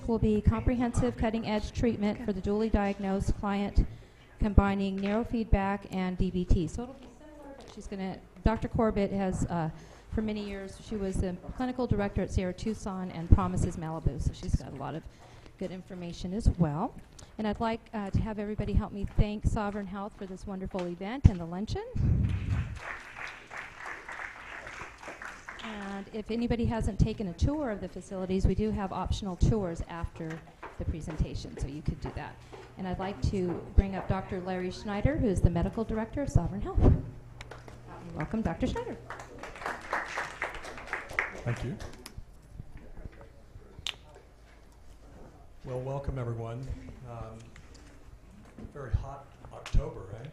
will be comprehensive cutting-edge treatment for the dually diagnosed client combining neurofeedback and DBT. So it'll be similar, but she's going to, Dr. Corbett has, for many years, she was the clinical director at Sierra Tucson and Promises Malibu, so she's got a lot of good information as well. And I'd like to have everybody help me thank Sovereign Health for this wonderful event and the luncheon. And if anybody hasn't taken a tour of the facilities, we do have optional tours after the presentation, so you could do that. And I'd like to bring up Dr. Larry Schneider, who is the medical director of Sovereign Health. Welcome, Dr. Schneider. Thank you. Well, welcome everyone. Very hot October, eh?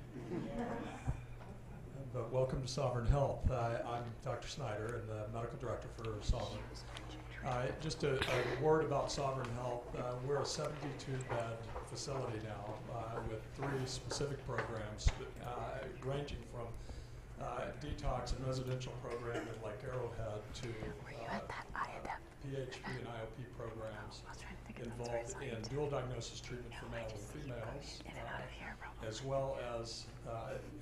But welcome to Sovereign Health. I'm Dr. Schneider and the medical director for Sovereign. Just a word about Sovereign Health. We're a 72-bed facility now with 3 specific programs ranging from detox and residential program in Lake Arrowhead to PHP and IOP programs involved in dual diagnosis treatment for male and females, as well as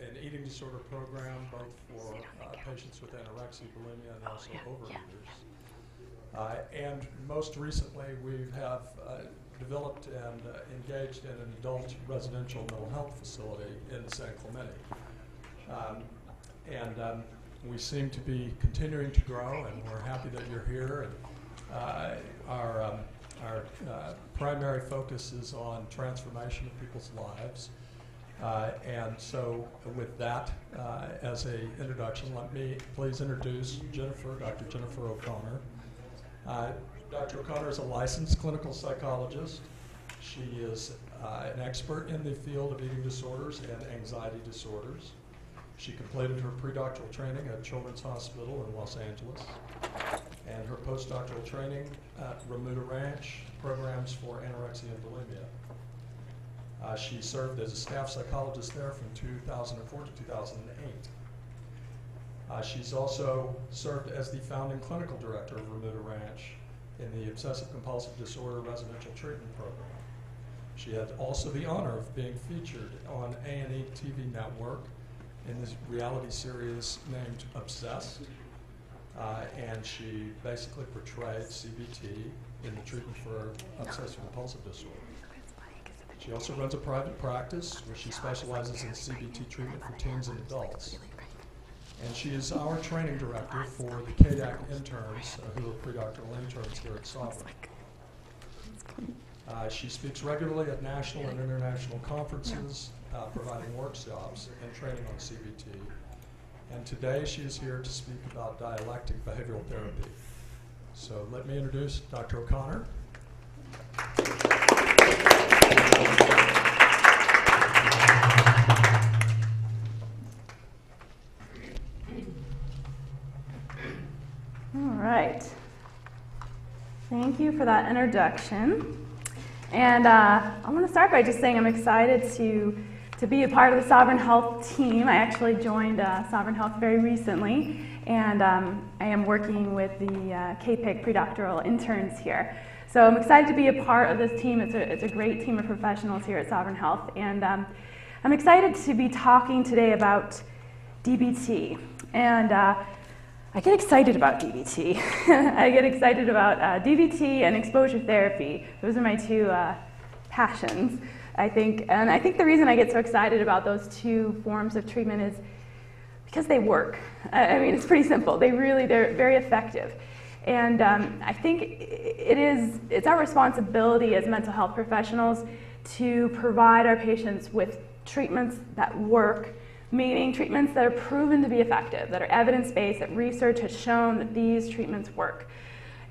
an eating disorder program both for patients with anorexia, bulimia, and also overeaters. And most recently, we have developed and engaged in an adult residential mental health facility in San Clemente. We seem to be continuing to grow, and we're happy that you're here. And our primary focus is on transformation of people's lives. And so with that as an introduction, let me please introduce Jennifer, Dr. Jennifer O'Connor. Dr. O'Connor is a licensed clinical psychologist. She is an expert in the field of eating disorders and anxiety disorders. She completed her predoctoral training at Children's Hospital in Los Angeles and her postdoctoral training at Remuda Ranch, programs for anorexia and bulimia. She served as a staff psychologist there from 2004 to 2008. She's also served as the founding clinical director of Remuda Ranch in the obsessive compulsive disorder residential treatment program. She had also the honor of being featured on A&E TV network in this reality series named Obsessed, and she basically portrayed CBT in the treatment for obsessive compulsive disorder. She also runs a private practice where she specializes in CBT treatment for teens and adults. And she is our training director for the KDAC interns, who are predoctoral interns here at Sovereign. She speaks regularly at national and international conferences, providing workshops and training on CBT. And today she is here to speak about dialectic behavioral therapy. So let me introduce Dr. O'Connor. All right. Thank you for that introduction. And I want to start by just saying I'm excited to be a part of the Sovereign Health team. I actually joined Sovereign Health very recently, and I am working with the KPIC predoctoral interns here. So I'm excited to be a part of this team. It's a great team of professionals here at Sovereign Health, and I'm excited to be talking today about DBT. And I get excited about DBT. I get excited about DBT and exposure therapy. Those are my 2 passions, I think. And I think the reason I get so excited about those 2 forms of treatment is because they work. I mean, it's pretty simple. They're very effective. And I think it's our responsibility as mental health professionals to provide our patients with treatments that work, meaning treatments that are proven to be effective, that are evidence-based, that research has shown that these treatments work.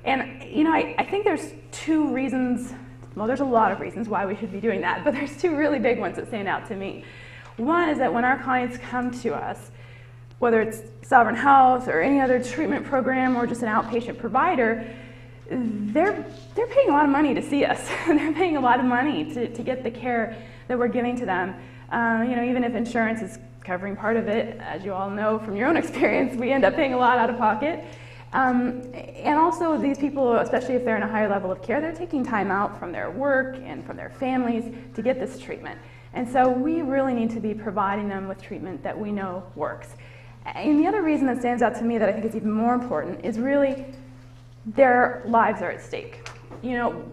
And you know, I think there's 2 reasons, well, there's a lot of reasons why we should be doing that, but there's 2 really big ones that stand out to me. One is that when our clients come to us, whether it's Sovereign Health or any other treatment program or just an outpatient provider, they're paying a lot of money to see us. They're paying a lot of money to get the care that we're giving to them. You know, even if insurance is covering part of it, as you all know from your own experience, we end up paying a lot out of pocket. And also these people, especially if they're in a higher level of care, they're taking time out from their work and from their families to get this treatment. And so we really need to be providing them with treatment that we know works. And the other reason that stands out to me that I think is even more important is really their lives are at stake. You know,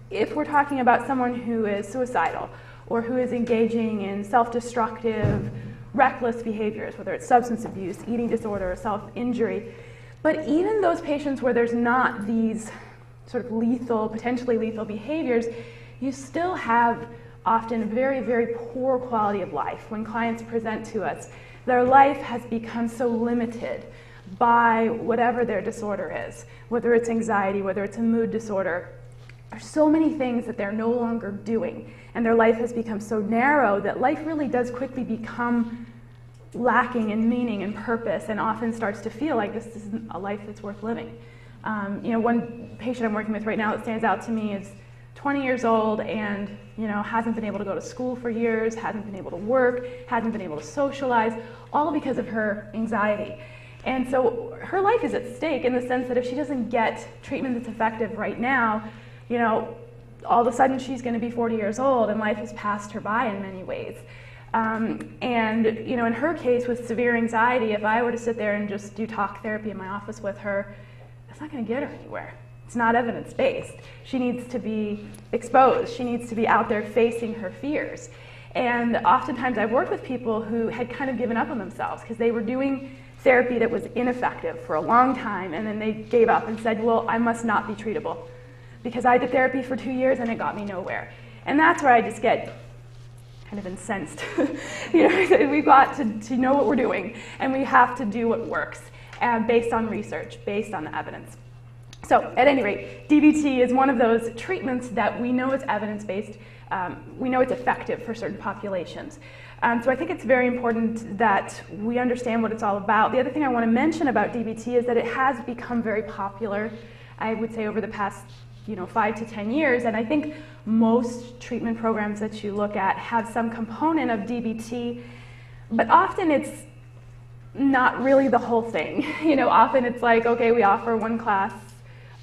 if we're talking about someone who is suicidal or who is engaging in self-destructive, reckless behaviors, whether it's substance abuse, eating disorder, or self-injury, but even those patients where there's not these sort of lethal, potentially lethal behaviors, you still have often very, very poor quality of life. When clients present to us, their life has become so limited by whatever their disorder is, whether it's anxiety, whether it's a mood disorder. There's so many things that they're no longer doing, and their life has become so narrow that life really does quickly become lacking in meaning and purpose, and often starts to feel like this isn't a life that's worth living. You know, one patient I'm working with right now that stands out to me is 20 years old and, you know, hasn't been able to go to school for years, hasn't been able to work, hasn't been able to socialize, all because of her anxiety. And so her life is at stake in the sense that if she doesn't get treatment that's effective right now, you know, all of a sudden she's going to be 40 years old and life has passed her by in many ways. And, you know, in her case with severe anxiety, if I were to sit there and just do talk therapy in my office with her, that's not going to get her anywhere. It's not evidence-based. She needs to be exposed. She needs to be out there facing her fears. And oftentimes I've worked with people who had kind of given up on themselves because they were doing therapy that was ineffective for a long time, and then they gave up and said, well, I must not be treatable because I did therapy for 2 years and it got me nowhere. And that's where I just get kind of incensed. You know, we've got to know what we're doing, and we have to do what works based on research, based on the evidence. So at any rate, DBT is one of those treatments that we know is evidence-based. We know it's effective for certain populations. So I think it's very important that we understand what it's all about. The other thing I want to mention about DBT is that it has become very popular, I would say, over the past 5 to 10 years, and I think most treatment programs that you look at have some component of DBT, but often it's not really the whole thing. Often it's like, okay, we offer one class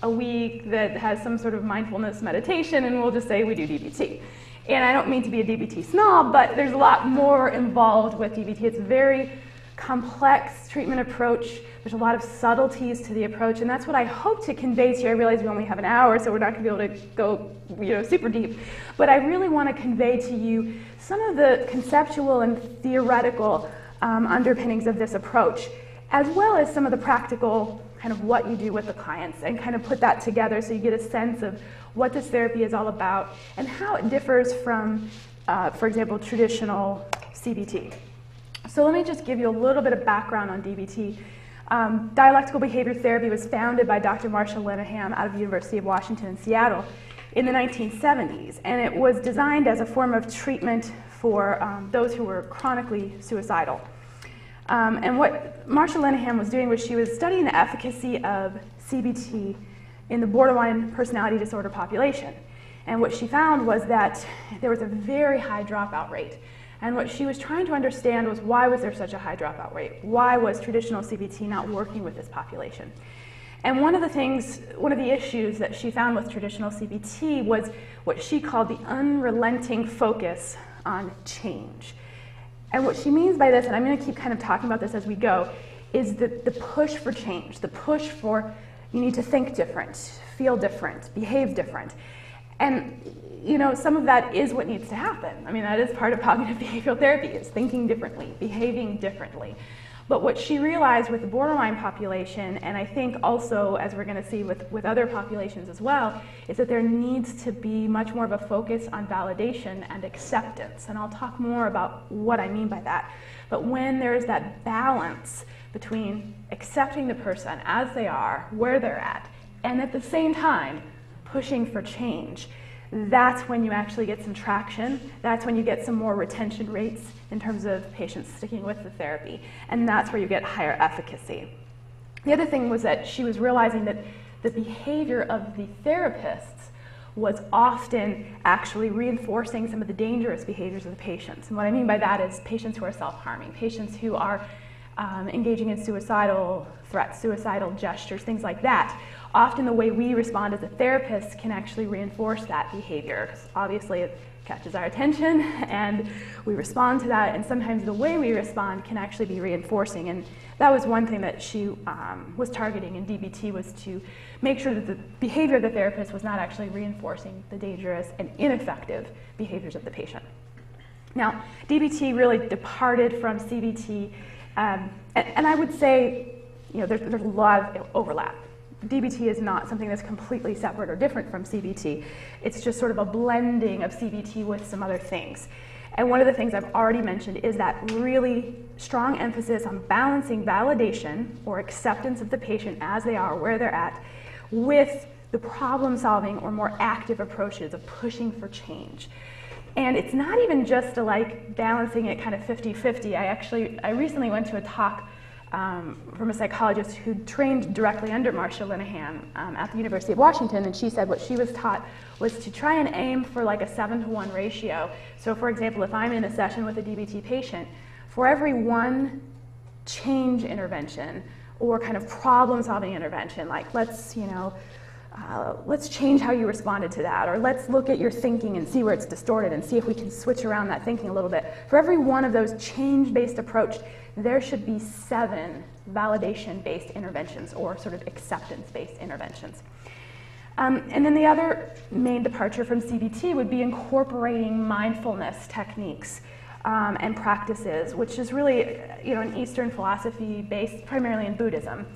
a week that has some sort of mindfulness meditation, and we'll just say we do DBT. And I don't mean to be a DBT snob, but there's a lot more involved with DBT. It's a very complex treatment approach. There's a lot of subtleties to the approach, and that's what I hope to convey to you. I realize we only have an hour, so we're not going to be able to go super deep. But I really want to convey to you some of the conceptual and theoretical underpinnings of this approach, as well as some of the practical kind of what you do with the clients, and kind of put that together so you get a sense of what this therapy is all about and how it differs from, for example, traditional CBT. So let me just give you a little bit of background on DBT. Dialectical behavior therapy was founded by Dr. Marsha Linehan out of the University of Washington in Seattle in the 1970s, and it was designed as a form of treatment for those who were chronically suicidal. And what Marsha Linehan was doing was she was studying the efficacy of CBT in the borderline personality disorder population. And what she found was that there was a very high dropout rate. And what she was trying to understand was, why was there such a high dropout rate? Why was traditional CBT not working with this population? And one of the issues that she found with traditional CBT was what she called the unrelenting focus on change. And what she means by this, and I'm going to keep kind of talking about this as we go, is the push for change, the push for you need to think different, feel different, behave different. And some of that is what needs to happen. I mean, that is part of cognitive behavioral therapy, is thinking differently, behaving differently. But what she realized with the borderline population, and I think also, as we're going to see with other populations as well, is that there needs to be much more of a focus on validation and acceptance. And I'll talk more about what I mean by that. But when there's that balance between accepting the person as they are, where they're and at the same time pushing for change, that's when you actually get some traction. That's when you get some more retention rates in terms of patients sticking with the therapy. And that's where you get higher efficacy. The other thing was that she was realizing that the behavior of the therapists was often actually reinforcing some of the dangerous behaviors of the patients. And what I mean by that is patients who are self-harming, patients who are engaging in suicidal threats, suicidal gestures, things like that. Often the way we respond as a therapist can actually reinforce that behavior, 'cause obviously it catches our attention and we respond to that, and sometimes the way we respond can actually be reinforcing. And that was one thing that she was targeting in DBT, was to make sure that the behavior of the therapist was not actually reinforcing the dangerous and ineffective behaviors of the patient. Now, DBT really departed from CBT, and I would say, you know, there's a lot of overlap. DBT is not something that's completely separate or different from CBT. It's just sort of a blending of CBT with some other things. And one of the things I've already mentioned is that really strong emphasis on balancing validation or acceptance of the patient as they are, where they're at, with the problem-solving or more active approaches of pushing for change. And it's not even just like balancing it kind of 50-50. I recently went to a talk from a psychologist who trained directly under Marcia Linehan at the University of Washington, and she said what she was taught was to try and aim for like a 7-to-1 ratio. So for example, if I'm in a session with a DBT patient, for every one change intervention or kind of problem-solving intervention, like let's change how you responded to that, or let's look at your thinking and see where it's distorted and see if we can switch around that thinking a little bit. For every one of those change-based approach, there should be 7 validation-based interventions or sort of acceptance-based interventions. And then the other main departure from CBT would be incorporating mindfulness techniques and practices, which is really, you know, an Eastern philosophy based primarily in Buddhism.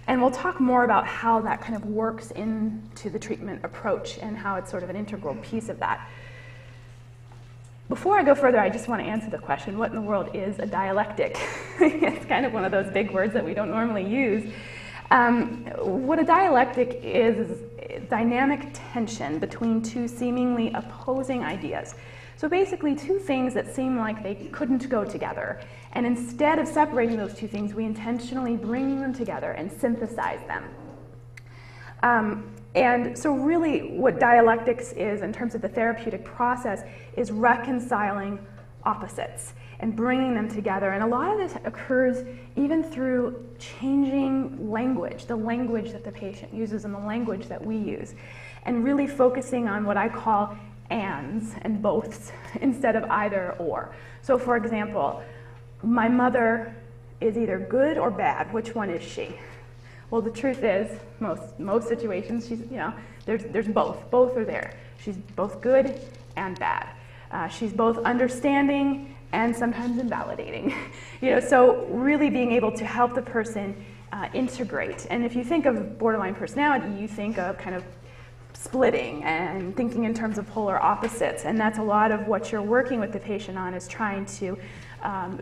And we'll talk more about how that kind of works into the treatment approach and how it's sort of an integral piece of that. Before I go further, I just want to answer the question, what in the world is a dialectic? It's kind of one of those big words that we don't normally use. What a dialectic is dynamic tension between two seemingly opposing ideas. So basically, two things that seem like they couldn't go together. And instead of separating those two things, we intentionally bring them together and synthesize them. And so really what dialectics is in terms of the therapeutic process is reconciling opposites and bringing them together. And a lot of this occurs even through changing language, the language that the patient uses and the language that we use, and really focusing on what I call ands and boths instead of either or. So for example, my mother is either good or bad. Which one is she? Well, the truth is, most situations, she's, you know, there's both. Both are there. She's both good and bad. She's both understanding and sometimes invalidating. You know, so really being able to help the person integrate. And if you think of borderline personality, you think of kind of splitting and thinking in terms of polar opposites. And that's a lot of what you're working with the patient on, is trying to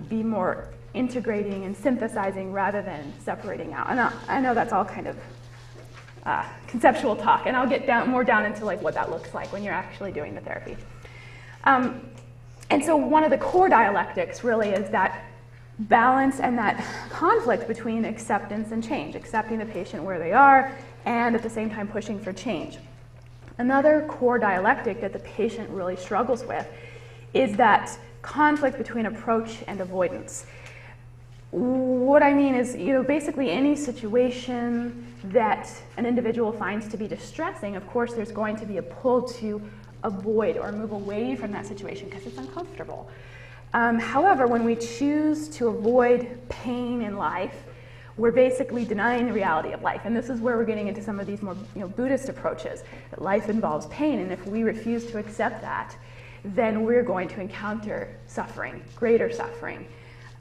be more integrating and synthesizing rather than separating out. And I know that's all kind of conceptual talk, and I'll get more down into like what that looks like when you're actually doing the therapy. And so one of the core dialectics really is that balance and that conflict between acceptance and change, accepting the patient where they are and at the same time pushing for change. Another core dialectic that the patient really struggles with is that conflict between approach and avoidance. What I mean is, you know, basically any situation that an individual finds to be distressing, of course there's going to be a pull to avoid or move away from that situation because it's uncomfortable. However, when we choose to avoid pain in life, we're basically denying the reality of life. And this is where we're getting into some of these more, you know, Buddhist approaches, that life involves pain, and if we refuse to accept that, then we're going to encounter suffering, greater suffering.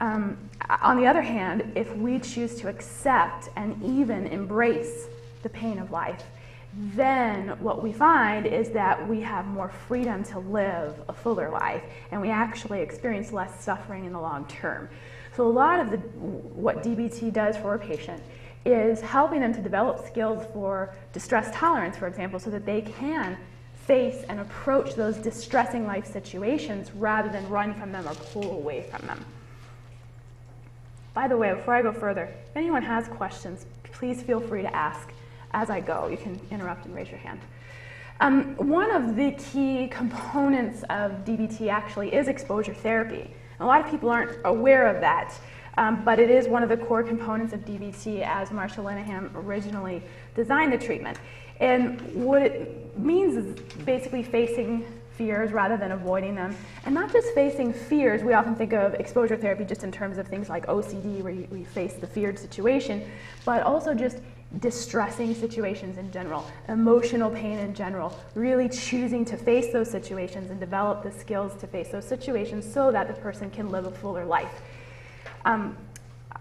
On the other hand, if we choose to accept and even embrace the pain of life, then what we find is that we have more freedom to live a fuller life, and we actually experience less suffering in the long term. So a lot of what DBT does for a patient is helping them to develop skills for distress tolerance, for example, so that they can face and approach those distressing life situations rather than run from them or pull away from them. By the way, before I go further, if anyone has questions, please feel free to ask as I go. You can interrupt and raise your hand. One of the key components of DBT actually is exposure therapy. A lot of people aren't aware of that. But it is one of the core components of DBT as Marsha Linehan originally designed the treatment. And what it means is basically facing fears rather than avoiding them. And not just facing fears, we often think of exposure therapy just in terms of things like OCD, where we face the feared situation, but also just distressing situations in general, emotional pain in general, really choosing to face those situations and develop the skills to face those situations so that the person can live a fuller life.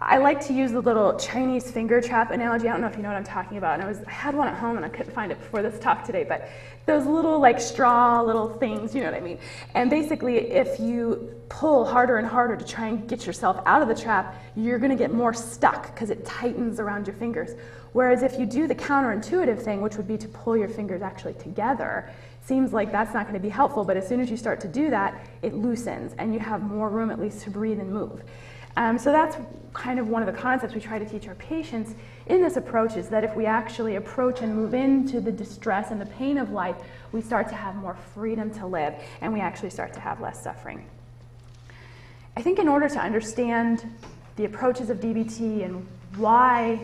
I like to use the little Chinese finger trap analogy. I don't know if you know what I'm talking about. And I had one at home and I couldn't find it before this talk today, but those little like straw little things, you know what I mean? And basically if you pull harder and harder to try and get yourself out of the trap, you're gonna get more stuck because it tightens around your fingers. Whereas if you do the counterintuitive thing, which would be to pull your fingers actually together, seems like that's not going to be helpful, but as soon as you start to do that, it loosens and you have more room at least to breathe and move. So that's kind of one of the concepts we try to teach our patients in this approach, is that if we actually approach and move into the distress and the pain of life, we start to have more freedom to live and we actually start to have less suffering. I think in order to understand the approaches of DBT and why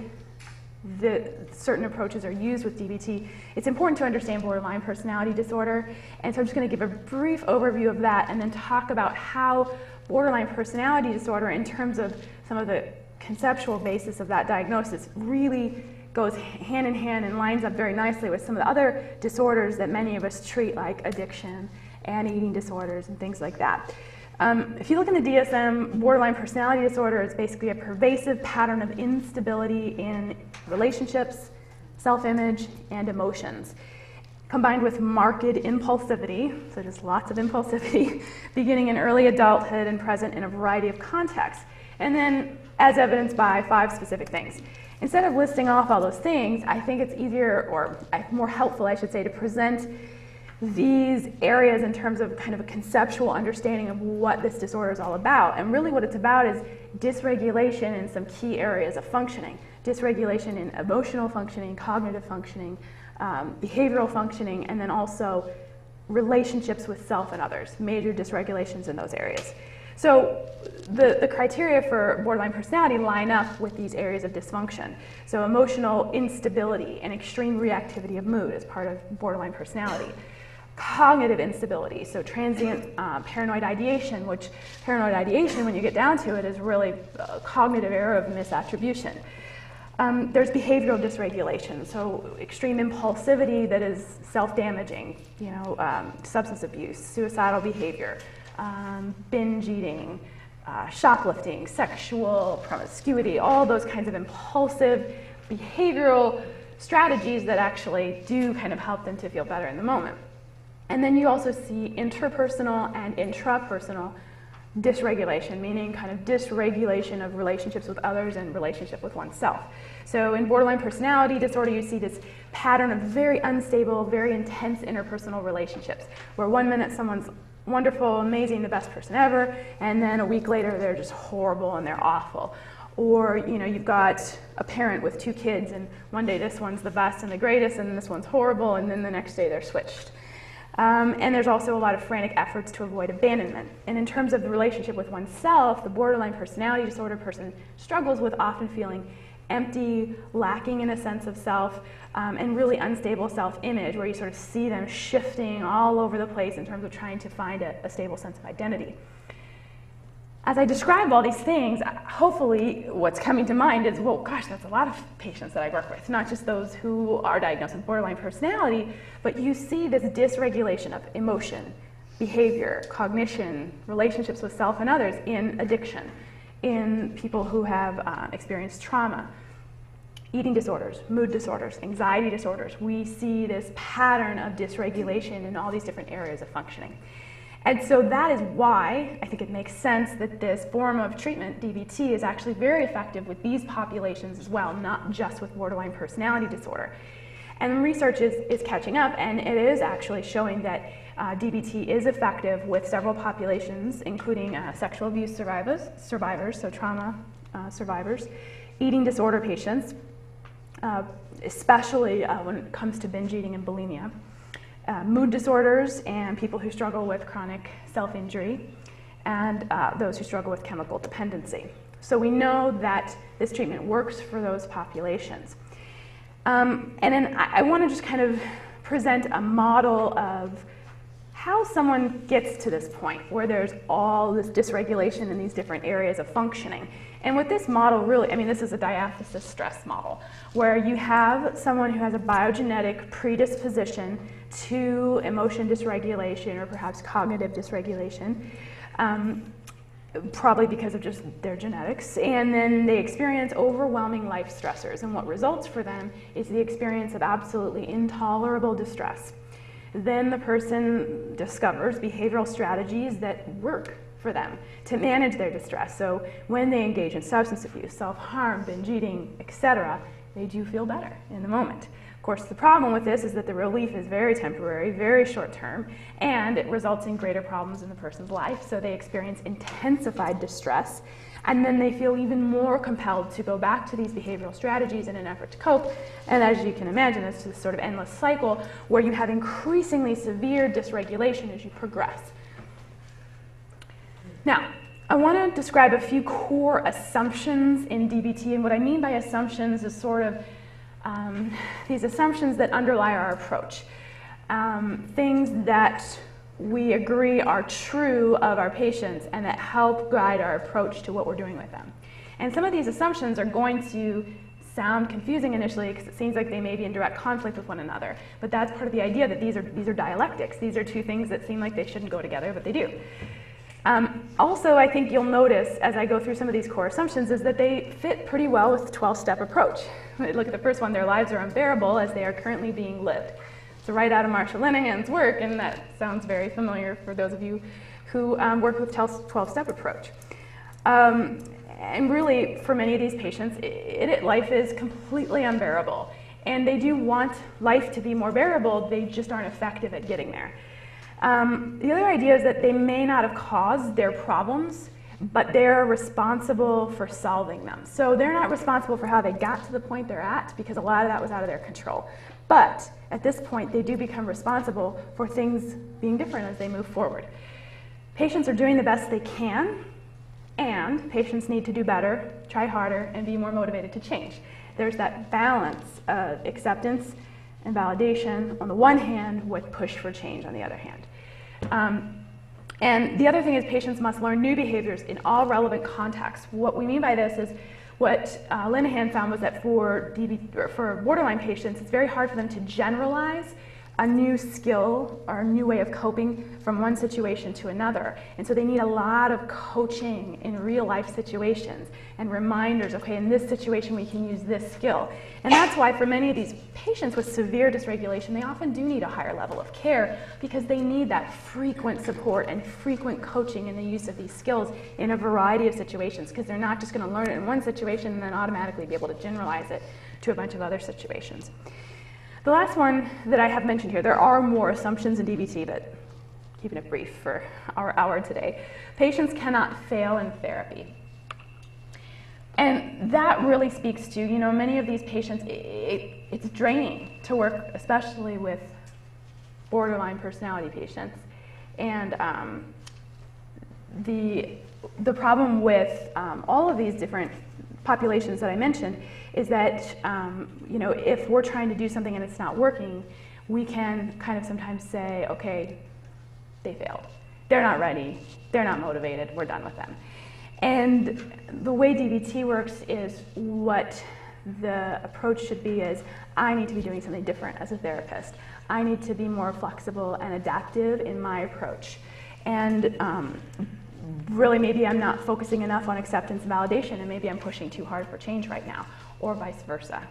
the certain approaches are used with DBT, it's important to understand borderline personality disorder. And so I'm just going to give a brief overview of that and then talk about how borderline personality disorder, in terms of some of the conceptual basis of that diagnosis, really goes hand in hand and lines up very nicely with some of the other disorders that many of us treat, like addiction and eating disorders and things like that. If you look in the DSM, borderline personality disorder is basically a pervasive pattern of instability in relationships, self-image, and emotions, combined with marked impulsivity, so just lots of impulsivity, beginning in early adulthood and present in a variety of contexts, and then as evidenced by 5 specific things. Instead of listing off all those things, I think it's easier, or more helpful, I should say, to present these areas in terms of kind of a conceptual understanding of what this disorder is all about. And really what it's about is dysregulation in some key areas of functioning. Dysregulation in emotional functioning, cognitive functioning, behavioral functioning, and then also relationships with self and others, major dysregulations in those areas. So the criteria for borderline personality line up with these areas of dysfunction. So emotional instability and extreme reactivity of mood is part of borderline personality. Cognitive instability, so transient paranoid ideation, which paranoid ideation, when you get down to it, is really a cognitive error of misattribution. There's behavioral dysregulation, so extreme impulsivity that is self-damaging, substance abuse, suicidal behavior, binge eating, shoplifting, sexual promiscuity, all those kinds of impulsive behavioral strategies that actually do kind of help them to feel better in the moment. And then you also see interpersonal and intrapersonal dysregulation, meaning kind of dysregulation of relationships with others and relationship with oneself. So in borderline personality disorder, you see this pattern of very unstable, very intense interpersonal relationships, where one minute someone's wonderful, amazing, the best person ever, and then a week later they're just horrible and they're awful. Or you've got a parent with 2 kids, and one day this one's the best and the greatest, and this one's horrible, and then the next day they're switched. And there's also a lot of frantic efforts to avoid abandonment. And in terms of the relationship with oneself, the borderline personality disorder person struggles with often feeling empty, lacking in a sense of self, and really unstable self-image, where you sort of see them shifting all over the place in terms of trying to find a stable sense of identity. As I describe all these things, hopefully what's coming to mind is, well, gosh, that's a lot of patients that I work with, not just those who are diagnosed with borderline personality, but you see this dysregulation of emotion, behavior, cognition, relationships with self and others in addiction, in people who have experienced trauma, eating disorders, mood disorders, anxiety disorders. We see this pattern of dysregulation in all these different areas of functioning. And so that is why I think it makes sense that this form of treatment, DBT, is actually very effective with these populations as well, not just with borderline personality disorder. And research is catching up, and it is actually showing that DBT is effective with several populations, including sexual abuse survivors, so trauma survivors, eating disorder patients, especially when it comes to binge eating and bulimia, mood disorders, and people who struggle with chronic self-injury, and those who struggle with chemical dependency. So we know that this treatment works for those populations. And then I want to just kind of present a model of how someone gets to this point where there's all this dysregulation in these different areas of functioning. And with this model, really, I mean, this is a diathesis stress model, where you have someone who has a biogenetic predisposition to emotion dysregulation or perhaps cognitive dysregulation, probably because of just their genetics, and then they experience overwhelming life stressors, and what results for them is the experience of absolutely intolerable distress. Then the person discovers behavioral strategies that work for them to manage their distress. So when they engage in substance abuse, self-harm, binge eating, etc., they do feel better in the moment. Of course, the problem with this is that the relief is very temporary, very short term, and it results in greater problems in the person's life. So they experience intensified distress, and then they feel even more compelled to go back to these behavioral strategies in an effort to cope. And as you can imagine, it's this sort of endless cycle where you have increasingly severe dysregulation as you progress. Now, I want to describe a few core assumptions in DBT, and what I mean by assumptions is sort of these assumptions that underlie our approach, things that we agree are true of our patients and that help guide our approach to what we're doing with them. And some of these assumptions are going to sound confusing initially because it seems like they may be in direct conflict with one another, but that's part of the idea that these are dialectics. These are two things that seem like they shouldn't go together, but they do. Also, I think you'll notice as I go through some of these core assumptions is that they fit pretty well with the 12-step approach. Look at the first one, their lives are unbearable as they are currently being lived. So right out of Marsha Linehan's work, and that sounds very familiar for those of you who work with 12-step approach. And really, for many of these patients, life is completely unbearable. And they do want life to be more bearable, they just aren't effective at getting there. The other idea is that they may not have caused their problems, but they're responsible for solving them. So they're not responsible for how they got to the point they're at, because a lot of that was out of their control. But at this point, they do become responsible for things being different as they move forward. Patients are doing the best they can, and patients need to do better, try harder, and be more motivated to change. There's that balance of acceptance and validation on the one hand with push for change on the other hand. And the other thing is patients must learn new behaviors in all relevant contexts. What we mean by this is what Linehan found was that for borderline patients, it's very hard for them to generalize a new skill or a new way of coping from one situation to another. And so they need a lot of coaching in real life situations and reminders, okay, in this situation we can use this skill. And that's why for many of these patients with severe dysregulation, they often do need a higher level of care because they need that frequent support and frequent coaching in the use of these skills in a variety of situations, because they're not just going to learn it in one situation and then automatically be able to generalize it to a bunch of other situations. The last one that I have mentioned here, there are more assumptions in DBT, but keeping it brief for our hour today. Patients cannot fail in therapy. And that really speaks to, many of these patients, it's draining to work, especially with borderline personality patients. And the problem with all of these different populations that I mentioned is that, if we're trying to do something and it's not working, we can kind of sometimes say, okay, they failed. They're not ready. They're not motivated. We're done with them. And the way DBT works is what the approach should be is, I need to be doing something different as a therapist. I need to be more flexible and adaptive in my approach. And really, maybe I'm not focusing enough on acceptance and validation, and maybe I'm pushing too hard for change right now, or vice versa.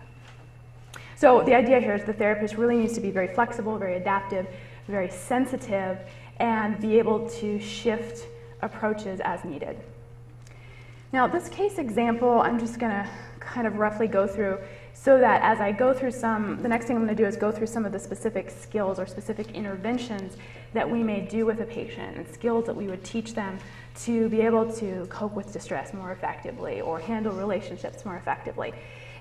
So the idea here is the therapist really needs to be very flexible, very adaptive, very sensitive, and be able to shift approaches as needed. Now, this case example, I'm just going to kind of roughly go through so that as I go through the next thing I'm going to do is go through some of the specific skills or specific interventions that we may do with a patient, and skills that we would teach them to be able to cope with distress more effectively or handle relationships more effectively.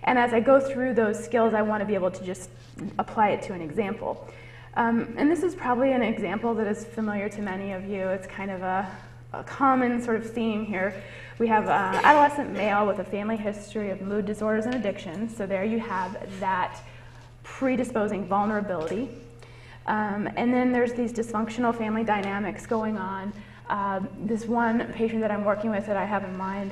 And as I go through those skills, I want to be able to just apply it to an example. And this is probably an example that is familiar to many of you. It's kind of a a common sort of theme here. We have an adolescent male with a family history of mood disorders and addiction. So there you have that predisposing vulnerability. And then there's these dysfunctional family dynamics going on. This one patient that I'm working with that I have in mind,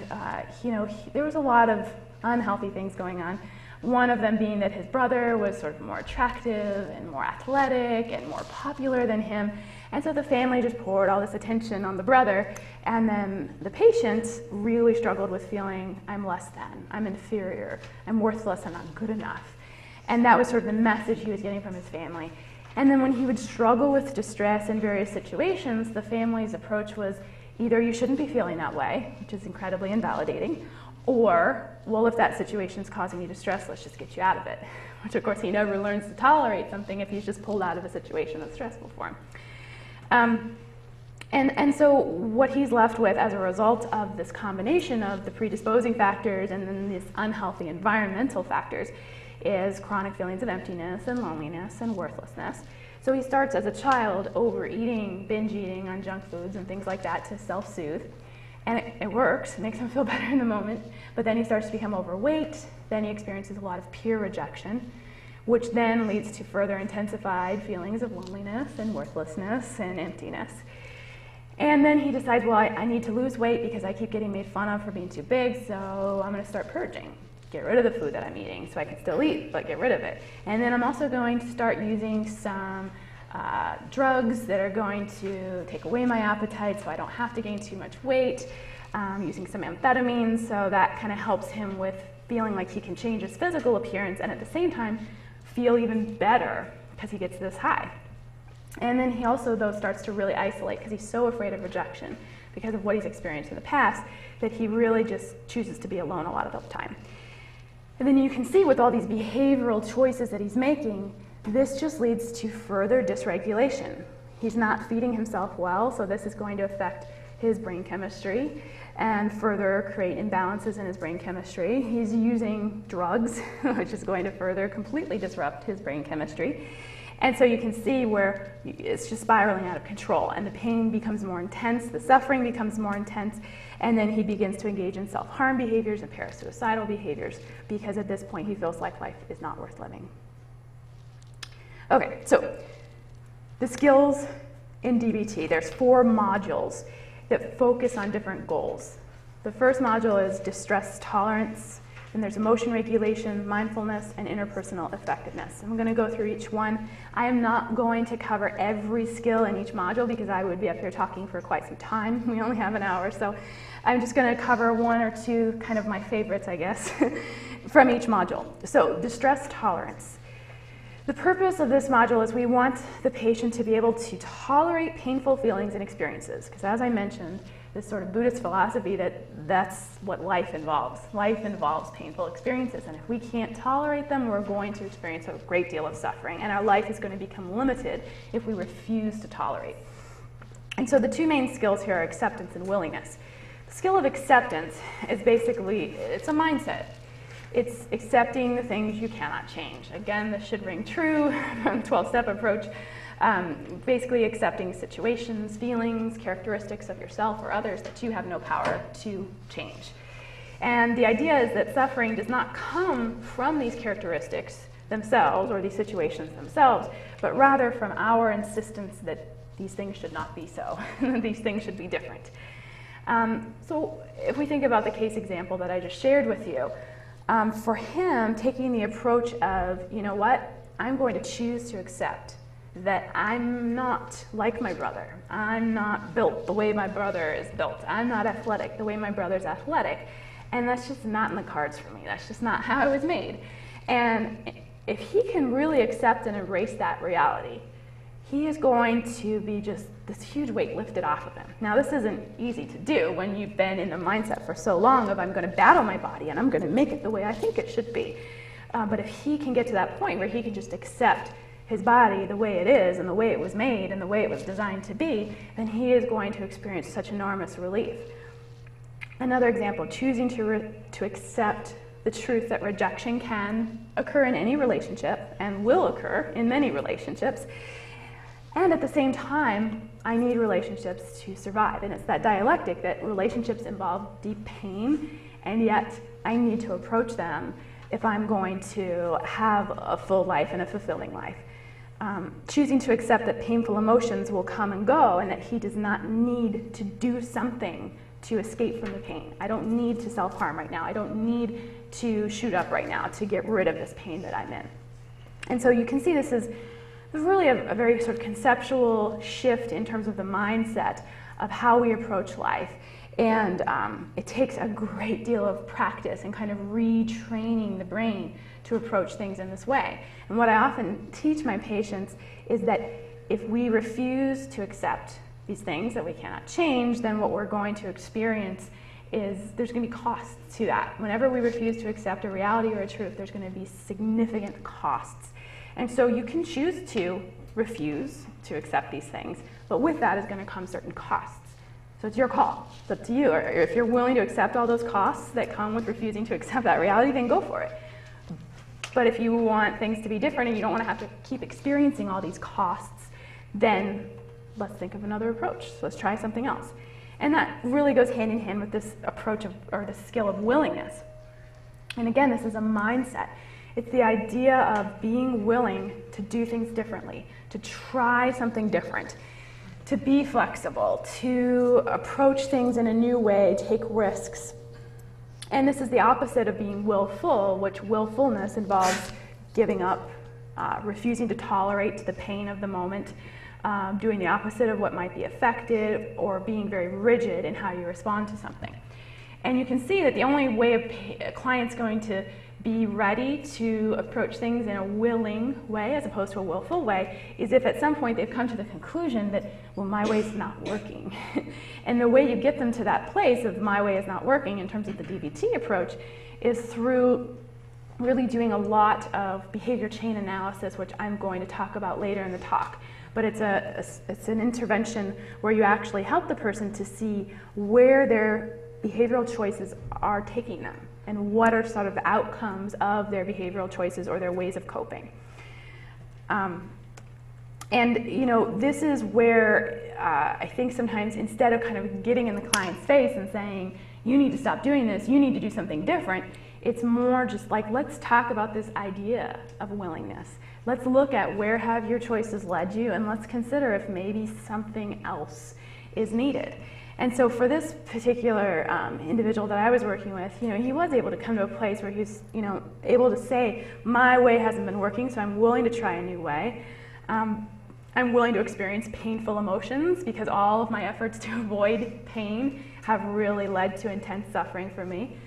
there was a lot of unhealthy things going on. One of them being that his brother was sort of more attractive and more athletic and more popular than him. And so the family just poured all this attention on the brother. And then the patient really struggled with feeling, I'm less than, I'm inferior, I'm worthless, I'm not good enough. And that was sort of the message he was getting from his family. And then when he would struggle with distress in various situations, the family's approach was either you shouldn't be feeling that way, which is incredibly invalidating, or, well, if that situation is causing you distress, let's just get you out of it. Which, of course, he never learns to tolerate something if he's just pulled out of a situation that's stressful for him. And so what he's left with as a result of this combination of the predisposing factors and then these unhealthy environmental factors is chronic feelings of emptiness and loneliness and worthlessness. So he starts as a child overeating, binge eating on junk foods and things like that to self-soothe. And it works, it makes him feel better in the moment, but then he starts to become overweight, then he experiences a lot of peer rejection, which then leads to further intensified feelings of loneliness and worthlessness and emptiness. And then he decides, well, I need to lose weight because I keep getting made fun of for being too big, so I'm gonna start purging. Get rid of the food that I'm eating so I can still eat, but get rid of it. And then I'm also going to start using some drugs that are going to take away my appetite so I don't have to gain too much weight, using some amphetamines, so that kind of helps him with feeling like he can change his physical appearance and at the same time feel even better because he gets this high. And then he also, though, starts to really isolate because he's so afraid of rejection because of what he's experienced in the past that he really just chooses to be alone a lot of the time. And then you can see with all these behavioral choices that he's making, this just leads to further dysregulation. He's not feeding himself well, so this is going to affect his brain chemistry and further create imbalances in his brain chemistry. He's using drugs, which is going to further completely disrupt his brain chemistry. And so you can see where it's just spiraling out of control, and the pain becomes more intense, the suffering becomes more intense, and then he begins to engage in self-harm behaviors and parasuicidal behaviors because at this point he feels like life is not worth living. Okay, so the skills in DBT, there's 4 modules that focus on different goals. The first module is distress tolerance, then there's emotion regulation, mindfulness, and interpersonal effectiveness. I'm going to go through each one. I am not going to cover every skill in each module because I would be up here talking for quite some time. We only have an hour, so I'm just going to cover 1 or 2 kind of my favorites, I guess, from each module. So distress tolerance. The purpose of this module is we want the patient to be able to tolerate painful feelings and experiences, because as I mentioned, this sort of Buddhist philosophy that's what life involves. Life involves painful experiences, and if we can't tolerate them, we're going to experience a great deal of suffering, and our life is going to become limited if we refuse to tolerate. And so the 2 main skills here are acceptance and willingness. The skill of acceptance is basically, it's a mindset. It's accepting the things you cannot change. Again, this should ring true from the 12-step approach. Basically accepting situations, feelings, characteristics of yourself or others that you have no power to change. And the idea is that suffering does not come from these characteristics themselves or these situations themselves, but rather from our insistence that these things should not be so, these things should be different. So if we think about the case example that I just shared with you, for him, taking the approach of, you know what, I'm going to choose to accept that I'm not like my brother. I'm not built the way my brother is built. I'm not athletic the way my brother's athletic. And that's just not in the cards for me. That's just not how I was made. And if he can really accept and embrace that reality, he is going to be just this huge weight lifted off of him. Now, this isn't easy to do when you've been in the mindset for so long of I'm going to battle my body and I'm going to make it the way I think it should be. But if he can get to that point where he can just accept his body the way it is and the way it was made and the way it was designed to be, then he is going to experience such enormous relief. Another example, choosing to accept the truth that rejection can occur in any relationship and will occur in many relationships. And at the same time, I need relationships to survive. And it's that dialectic that relationships involve deep pain, and yet I need to approach them if I'm going to have a full life and a fulfilling life. Choosing to accept that painful emotions will come and go, and that he does not need to do something to escape from the pain. I don't need to self-harm right now. I don't need to shoot up right now to get rid of this pain that I'm in. And so you can see this is really a very sort of conceptual shift in terms of the mindset of how we approach life. And it takes a great deal of practice and kind of retraining the brain to approach things in this way. And what I often teach my patients is that if we refuse to accept these things that we cannot change, then what we're going to experience is there's going to be costs to that. Whenever we refuse to accept a reality or a truth, there's going to be significant costs. And so you can choose to refuse to accept these things, but with that is going to come certain costs. So it's your call. It's up to you. Or if you're willing to accept all those costs that come with refusing to accept that reality, then go for it. But if you want things to be different and you don't want to have to keep experiencing all these costs, then let's think of another approach. So let's try something else. And that really goes hand in hand with this approach of, or the skill of willingness. And again, this is a mindset. It's the idea of being willing to do things differently, to try something different, to be flexible, to approach things in a new way, take risks. And this is the opposite of being willful, which willfulness involves giving up, refusing to tolerate the pain of the moment, doing the opposite of what might be affected, or being very rigid in how you respond to something. And you can see that the only way a client's going to be ready to approach things in a willing way as opposed to a willful way is if at some point they've come to the conclusion that, well, my way is not working. And the way you get them to that place of my way is not working in terms of the DBT approach is through really doing a lot of behavior chain analysis, which I'm going to talk about later in the talk. But it's an intervention where you actually help the person to see where their behavioral choices are taking them and what are sort of the outcomes of their behavioral choices or their ways of coping. And you know, this is where I think sometimes instead of kind of getting in the client's face and saying, you need to stop doing this, you need to do something different, it's more just like, let's talk about this idea of willingness. Let's look at where have your choices led you, and let's consider if maybe something else is needed. And so for this particular individual that I was working with, you know, he was able to come to a place where he's, you know, able to say, my way hasn't been working, so I'm willing to try a new way. I'm willing to experience painful emotions because all of my efforts to avoid pain have really led to intense suffering for me.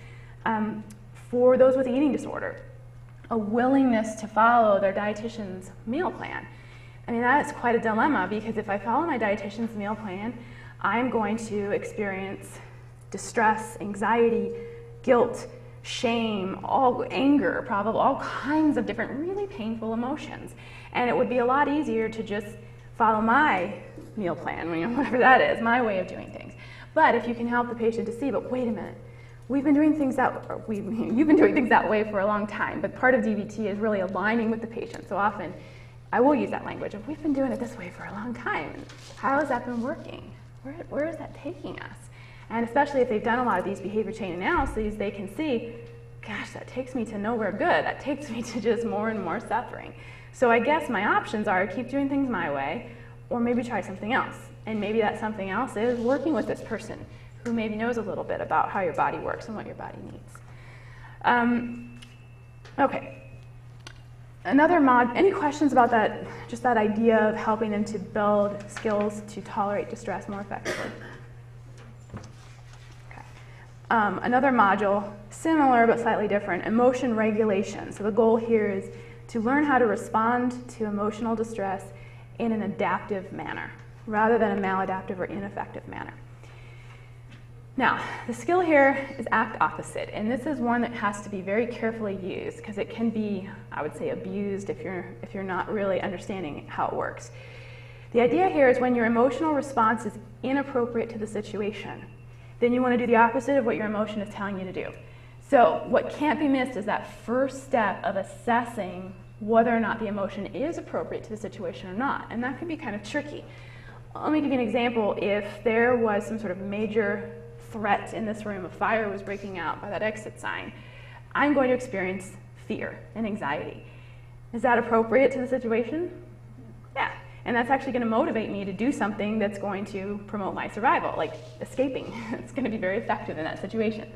For those with eating disorder, a willingness to follow their dietitian's meal plan. I mean, that is quite a dilemma because if I follow my dietitian's meal plan, I'm going to experience distress, anxiety, guilt, shame, anger, probably all kinds of different really painful emotions. And it would be a lot easier to just follow my meal plan, you know, whatever that is, my way of doing things. But if you can help the patient to see, but wait a minute, you've been doing things that way for a long time, but part of DBT is really aligning with the patient. So often I will use that language of, we've been doing it this way for a long time, and how has that been working? Where is that taking us? And especially if they've done a lot of these behavior chain analyses, they can see, gosh, that takes me to nowhere good. That takes me to just more and more suffering. So I guess my options are keep doing things my way, or maybe try something else. And maybe that something else is working with this person who maybe knows a little bit about how your body works and what your body needs. Okay. Any questions about that, just that idea of helping them to build skills to tolerate distress more effectively? Okay. Another module, similar but slightly different, emotion regulation. So the goal here is to learn how to respond to emotional distress in an adaptive manner, rather than a maladaptive or ineffective manner. Now, the skill here is act opposite, and this is one that has to be very carefully used because it can be, I would say, abused if you're not really understanding how it works. The idea here is when your emotional response is inappropriate to the situation, then you want to do the opposite of what your emotion is telling you to do. So what can't be missed is that first step of assessing whether or not the emotion is appropriate to the situation or not. And that can be kind of tricky. Let me give you an example. If there was some sort of major threat in this room, a fire was breaking out by that exit sign, I'm going to experience fear and anxiety. Is that appropriate to the situation? Yeah. And that's actually going to motivate me to do something that's going to promote my survival, like escaping. It's going to be very effective in that situation.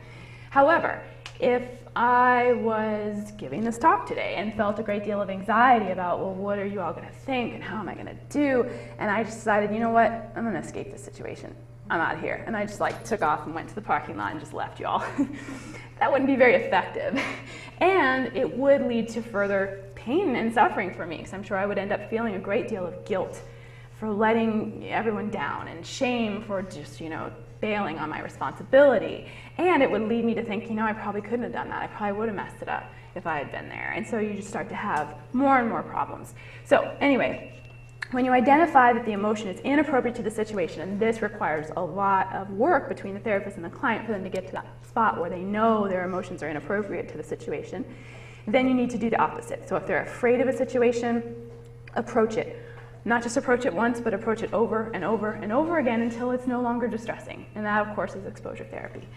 However, if I was giving this talk today and felt a great deal of anxiety about, well, what are you all going to think and how am I going to do? And I just decided, you know what, I'm going to escape this situation. I'm out of here. And I just like took off and went to the parking lot and just left y'all. That wouldn't be very effective. And it would lead to further pain and suffering for me, because I'm sure I would end up feeling a great deal of guilt for letting everyone down and shame for just, bailing on my responsibility. And it would lead me to think, I probably couldn't have done that. I probably would have messed it up if I had been there. And so you just start to have more and more problems. So anyway, when you identify that the emotion is inappropriate to the situation, and this requires a lot of work between the therapist and the client for them to get to that spot where they know their emotions are inappropriate to the situation, then you need to do the opposite. So if they're afraid of a situation, approach it. Not just approach it once, but approach it over and over and over again until it's no longer distressing. And that, of course, is exposure therapy.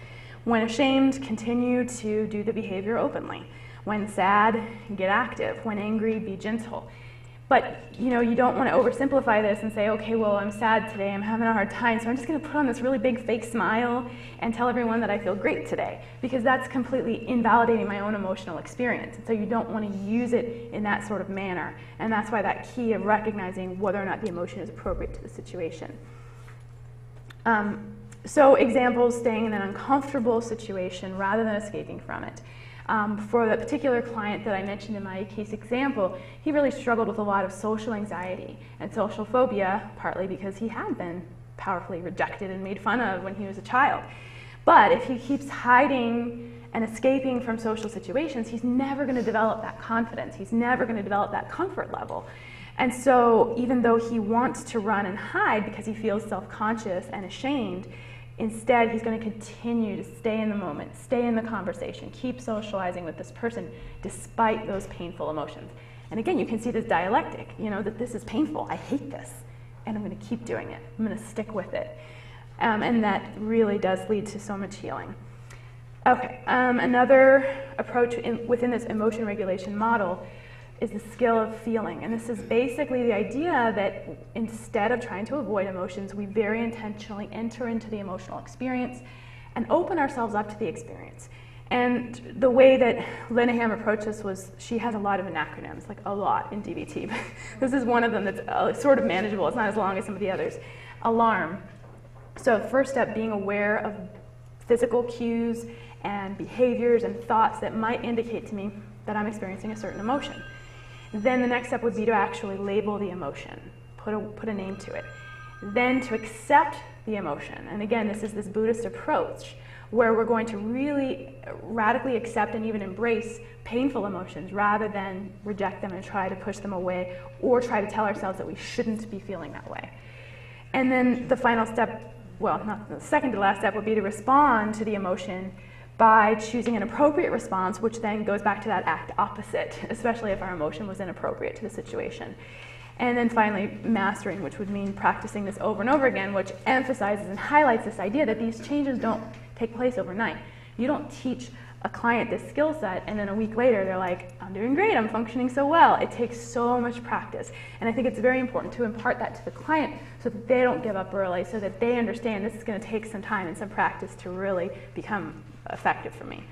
When ashamed, continue to do the behavior openly. When sad, get active. When angry, be gentle. But, you don't want to oversimplify this and say, okay, well, I'm sad today, I'm having a hard time, so I'm just going to put on this really big fake smile and tell everyone that I feel great today, because that's completely invalidating my own emotional experience. And so you don't want to use it in that sort of manner. And that's why that key of recognizing whether or not the emotion is appropriate to the situation. So examples, staying in an uncomfortable situation rather than escaping from it. For the particular client that I mentioned in my case example, he really struggled with a lot of social anxiety and social phobia, partly because he had been powerfully rejected and made fun of when he was a child. But if he keeps hiding and escaping from social situations, he's never going to develop that confidence. He's never going to develop that comfort level. And so even though he wants to run and hide because he feels self-conscious and ashamed, instead, he's going to continue to stay in the moment, stay in the conversation, keep socializing with this person despite those painful emotions. And again, you can see this dialectic, that this is painful. I hate this, and I'm going to keep doing it. I'm going to stick with it. And that really does lead to so much healing. Okay, another approach within this emotion regulation model is the skill of feeling. And this is basically the idea that instead of trying to avoid emotions, we very intentionally enter into the emotional experience and open ourselves up to the experience. And the way that Linehan approached this was, she has a lot of acronyms, like a lot in DBT. This is one of them that's sort of manageable. It's not as long as some of the others. Alarm. So first step, being aware of physical cues and behaviors and thoughts that might indicate to me that I'm experiencing a certain emotion. Then the next step would be to actually label the emotion, put a name to it. Then to accept the emotion. And again, this is this Buddhist approach where we're going to really radically accept and even embrace painful emotions rather than reject them and try to push them away or try to tell ourselves that we shouldn't be feeling that way. And then the final step, well, not the second to last step, would be to respond to the emotion by choosing an appropriate response, which then goes back to that act opposite, especially if our emotion was inappropriate to the situation. And then finally, mastering, which would mean practicing this over and over again, which emphasizes and highlights this idea that these changes don't take place overnight. You don't teach a client this skill set and then a week later they're like, I'm doing great, I'm functioning so well. It takes so much practice. And I think it's very important to impart that to the client so that they don't give up early, so that they understand this is going to take some time and some practice to really become effective for me.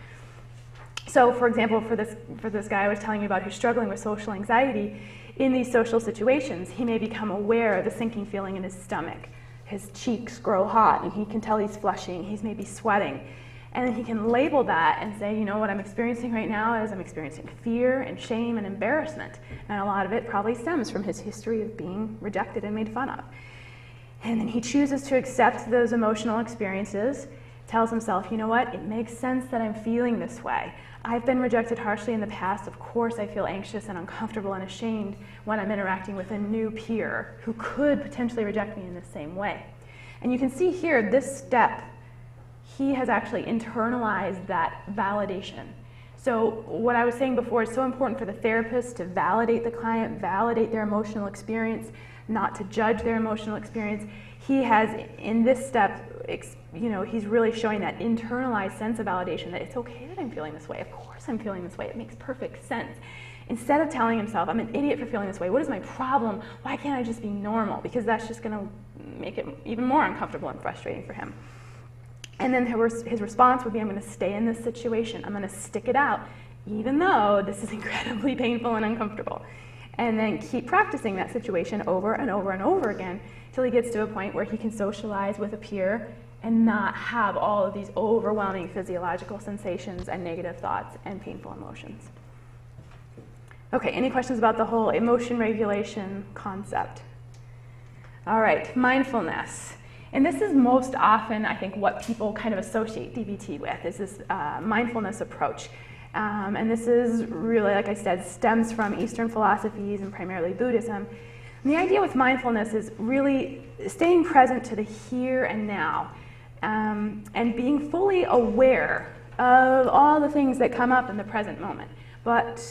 So for example, for this guy I was telling you about who's struggling with social anxiety, in these social situations, he may become aware of a sinking feeling in his stomach. His cheeks grow hot and he can tell he's flushing, he's maybe sweating. And then he can label that and say, you know, what I'm experiencing right now is I'm experiencing fear and shame and embarrassment. And a lot of it probably stems from his history of being rejected and made fun of. And then he chooses to accept those emotional experiences, tells himself, you know what, it makes sense that I'm feeling this way. I've been rejected harshly in the past. Of course I feel anxious and uncomfortable and ashamed when I'm interacting with a new peer who could potentially reject me in the same way. And you can see here, this step, he has actually internalized that validation. So what I was saying before is so important for the therapist to validate the client, validate their emotional experience, not to judge their emotional experience. He has, in this step, he's really showing that internalized sense of validation that it's okay that I'm feeling this way. Of course I'm feeling this way. It makes perfect sense. Instead of telling himself, I'm an idiot for feeling this way. What is my problem? Why can't I just be normal? Because that's just going to make it even more uncomfortable and frustrating for him. And then his response would be, I'm going to stay in this situation. I'm going to stick it out, even though this is incredibly painful and uncomfortable. And then keep practicing that situation over and over and over again till he gets to a point where he can socialize with a peer and not have all of these overwhelming physiological sensations and negative thoughts and painful emotions. Okay, any questions about the whole emotion regulation concept? All right, mindfulness. And this is most often, I think, what people kind of associate DBT with, is this mindfulness approach. And this is really, like I said, stems from Eastern philosophies and primarily Buddhism. And the idea with mindfulness is really staying present to the here and now, and being fully aware of all the things that come up in the present moment, but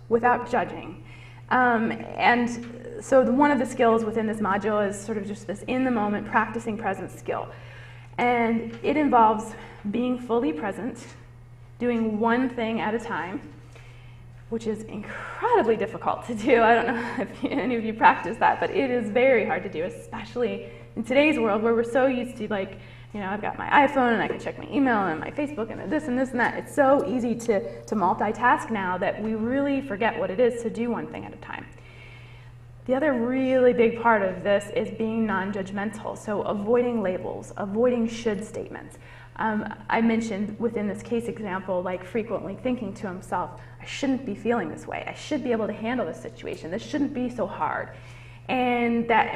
without judging. And so one of the skills within this module is sort of just this in-the-moment practicing presence skill. And it involves being fully present, doing one thing at a time, which is incredibly difficult to do. I don't know if any of you practice that, but it is very hard to do, especially in today's world where we're so used to, like, I've got my iPhone and I can check my email and my Facebook and this and this and that. It's so easy to multitask now that we really forget what it is to do one thing at a time. The other really big part of this is being non-judgmental, so avoiding labels, avoiding should statements. I mentioned within this case example, like frequently thinking to himself, I shouldn't be feeling this way. I should be able to handle this situation. This shouldn't be so hard. And that,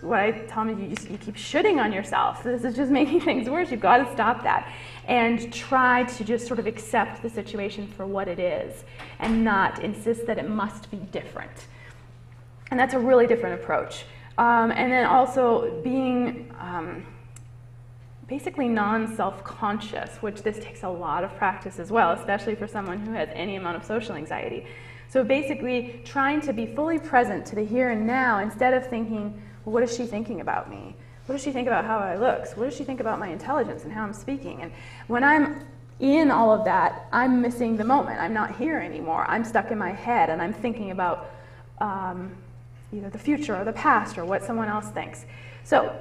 what I tell him is you keep shoulding on yourself. This is just making things worse. You've got to stop that and try to just sort of accept the situation for what it is and not insist that it must be different. And that's a really different approach. And then also being basically non-self-conscious, which this takes a lot of practice as well, especially for someone who has any amount of social anxiety. So basically trying to be fully present to the here and now instead of thinking, well, what is she thinking about me? What does she think about how I look? What does she think about my intelligence and how I'm speaking? And when I'm in all of that, I'm missing the moment. I'm not here anymore. I'm stuck in my head and I'm thinking about either the future or the past or what someone else thinks. So,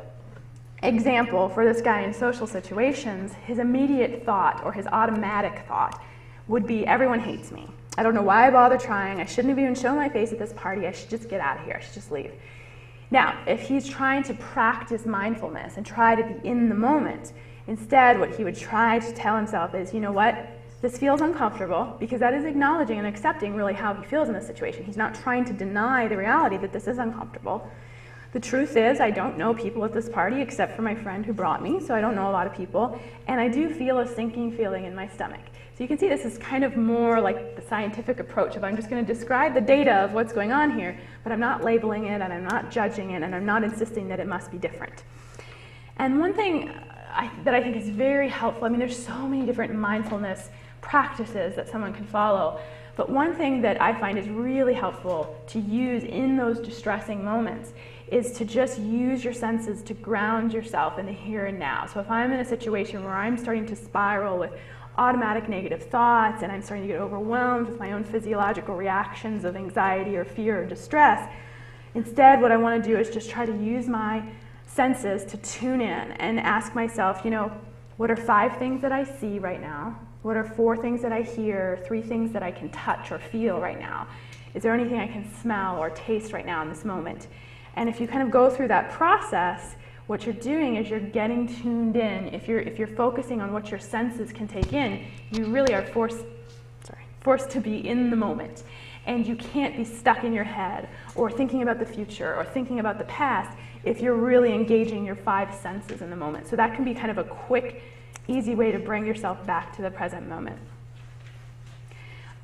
example for this guy in social situations, his immediate thought or his automatic thought would be, everyone hates me. I don't know why I bother trying. I shouldn't have even shown my face at this party. I should just get out of here. I should just leave. Now, if he's trying to practice mindfulness and try to be in the moment, instead what he would try to tell himself is, you know what? This feels uncomfortable, because that is acknowledging and accepting really how he feels in this situation. He's not trying to deny the reality that this is uncomfortable. The truth is, I don't know people at this party except for my friend who brought me, so I don't know a lot of people, and I do feel a sinking feeling in my stomach. So you can see this is kind of more like the scientific approach of I'm just going to describe the data of what's going on here, but I'm not labeling it, and I'm not judging it, and I'm not insisting that it must be different. And one thing that I think is very helpful, there's so many different mindfulness practices that someone can follow, but one thing that I find is really helpful to use in those distressing moments is to just use your senses to ground yourself in the here and now. So if I'm in a situation where I'm starting to spiral with automatic negative thoughts and I'm starting to get overwhelmed with my own physiological reactions of anxiety or fear or distress, instead what I want to do is just try to use my senses to tune in and ask myself, what are 5 things that I see right now? What are 4 things that I hear, 3 things that I can touch or feel right now? Is there anything I can smell or taste right now in this moment? And if you kind of go through that process, what you're doing is you're getting tuned in. If you're focusing on what your senses can take in, you really are forced to be in the moment. And you can't be stuck in your head or thinking about the future or thinking about the past if you're really engaging your 5 senses in the moment. So that can be kind of a quick, easy way to bring yourself back to the present moment.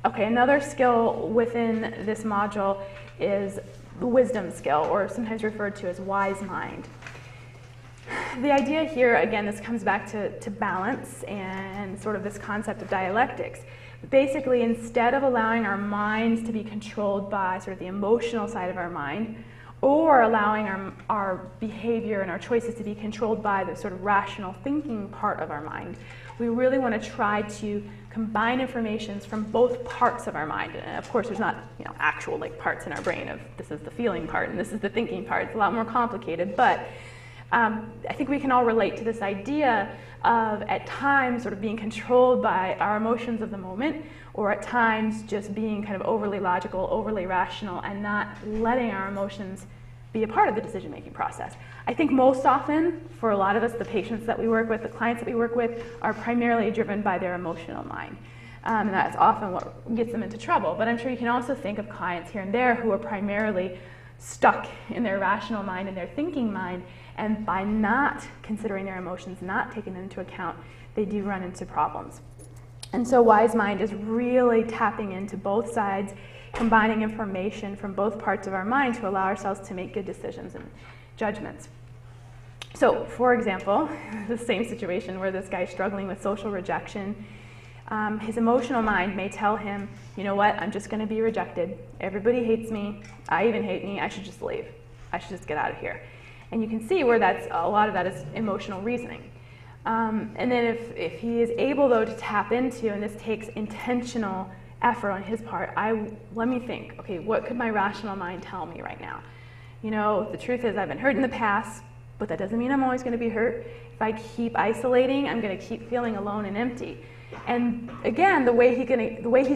Okay, another skill within this module is the wisdom skill, or sometimes referred to as wise mind. the idea here, again, this comes back to balance and sort of this concept of dialectics. Basically, instead of allowing our minds to be controlled by sort of the emotional side of our mind, or allowing our behavior and our choices to be controlled by the sort of rational thinking part of our mind, we really want to try to combine informations from both parts of our mind. And of course, there's not actual like parts in our brain of this is the feeling part and this is the thinking part. It's a lot more complicated, but I think we can all relate to this idea of at times sort of being controlled by our emotions of the moment, or at times just being kind of overly logical, overly rational, and not letting our emotions be a part of the decision-making process. I think most often, for a lot of us, the patients that we work with, the clients that we work with, are primarily driven by their emotional mind. And that's often what gets them into trouble. But I'm sure you can also think of clients here and there who are primarily stuck in their rational mind and their thinking mind, and by not considering their emotions, not taking them into account, they do run into problems. And so Wise Mind is really tapping into both sides, combining information from both parts of our mind to allow ourselves to make good decisions and judgments. So, for example, the same situation where this guy's struggling with social rejection, his emotional mind may tell him, you know what, I'm just going to be rejected. Everybody hates me. I even hate me. I should just leave. I should just get out of here. And you can see where a lot of that is emotional reasoning. And then if he is able, though, to tap into, and this takes intentional effort on his part, let me think, okay, what could my rational mind tell me right now? The truth is I've been hurt in the past, but that doesn't mean I'm always going to be hurt. If I keep isolating, I'm going to keep feeling alone and empty. And again, the way he's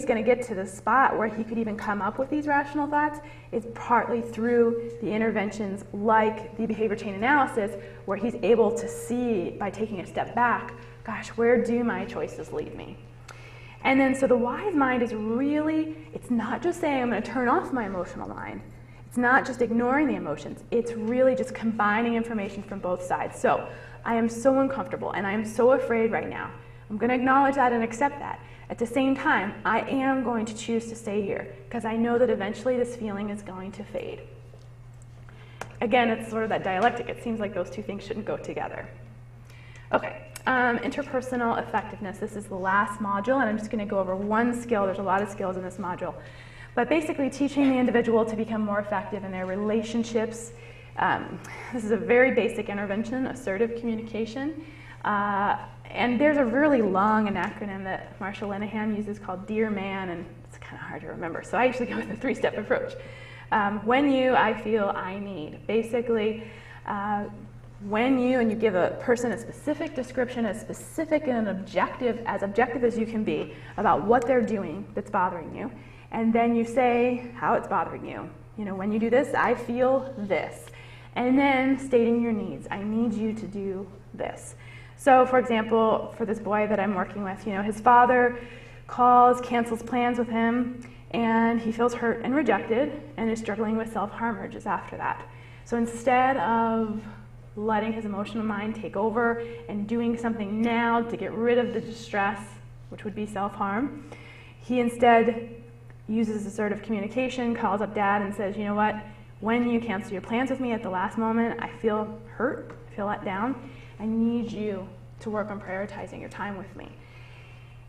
going to get to the spot where he could even come up with these rational thoughts is partly through the interventions like the behavior chain analysis, where he's able to see, by taking a step back, gosh, where do my choices lead me? And then so the Wise Mind is really, it's not just saying I'm going to turn off my emotional mind. It's not just ignoring the emotions. It's really just combining information from both sides. So I am so uncomfortable and I am so afraid right now. I'm going to acknowledge that and accept that. At the same time, I am going to choose to stay here because I know that eventually this feeling is going to fade. Again, it's sort of that dialectic. It seems like those two things shouldn't go together. Okay, interpersonal effectiveness. This is the last module, and I'm just going to go over one skill. There's a lot of skills in this module. But basically teaching the individual to become more effective in their relationships. This is a very basic intervention, assertive communication. And there's a really long acronym that Marsha Linehan uses called Dear Man, and it's kind of hard to remember. So I usually go with a 3-step approach. When you, I feel, I need. Basically, when you, and you give a person a specific description, as specific and as objective as you can be about what they're doing that's bothering you, and then you say how it's bothering you. When you do this, I feel this. And then stating your needs. I need you to do this. So, for example, for this boy that I'm working with, his father calls, cancels plans with him, and he feels hurt and rejected and is struggling with self-harm urges after that. So instead of letting his emotional mind take over and doing something now to get rid of the distress, which would be self-harm, he instead uses assertive communication, calls up dad and says, you know what, when you cancel your plans with me at the last moment, I feel hurt, I feel let down. I need you to work on prioritizing your time with me.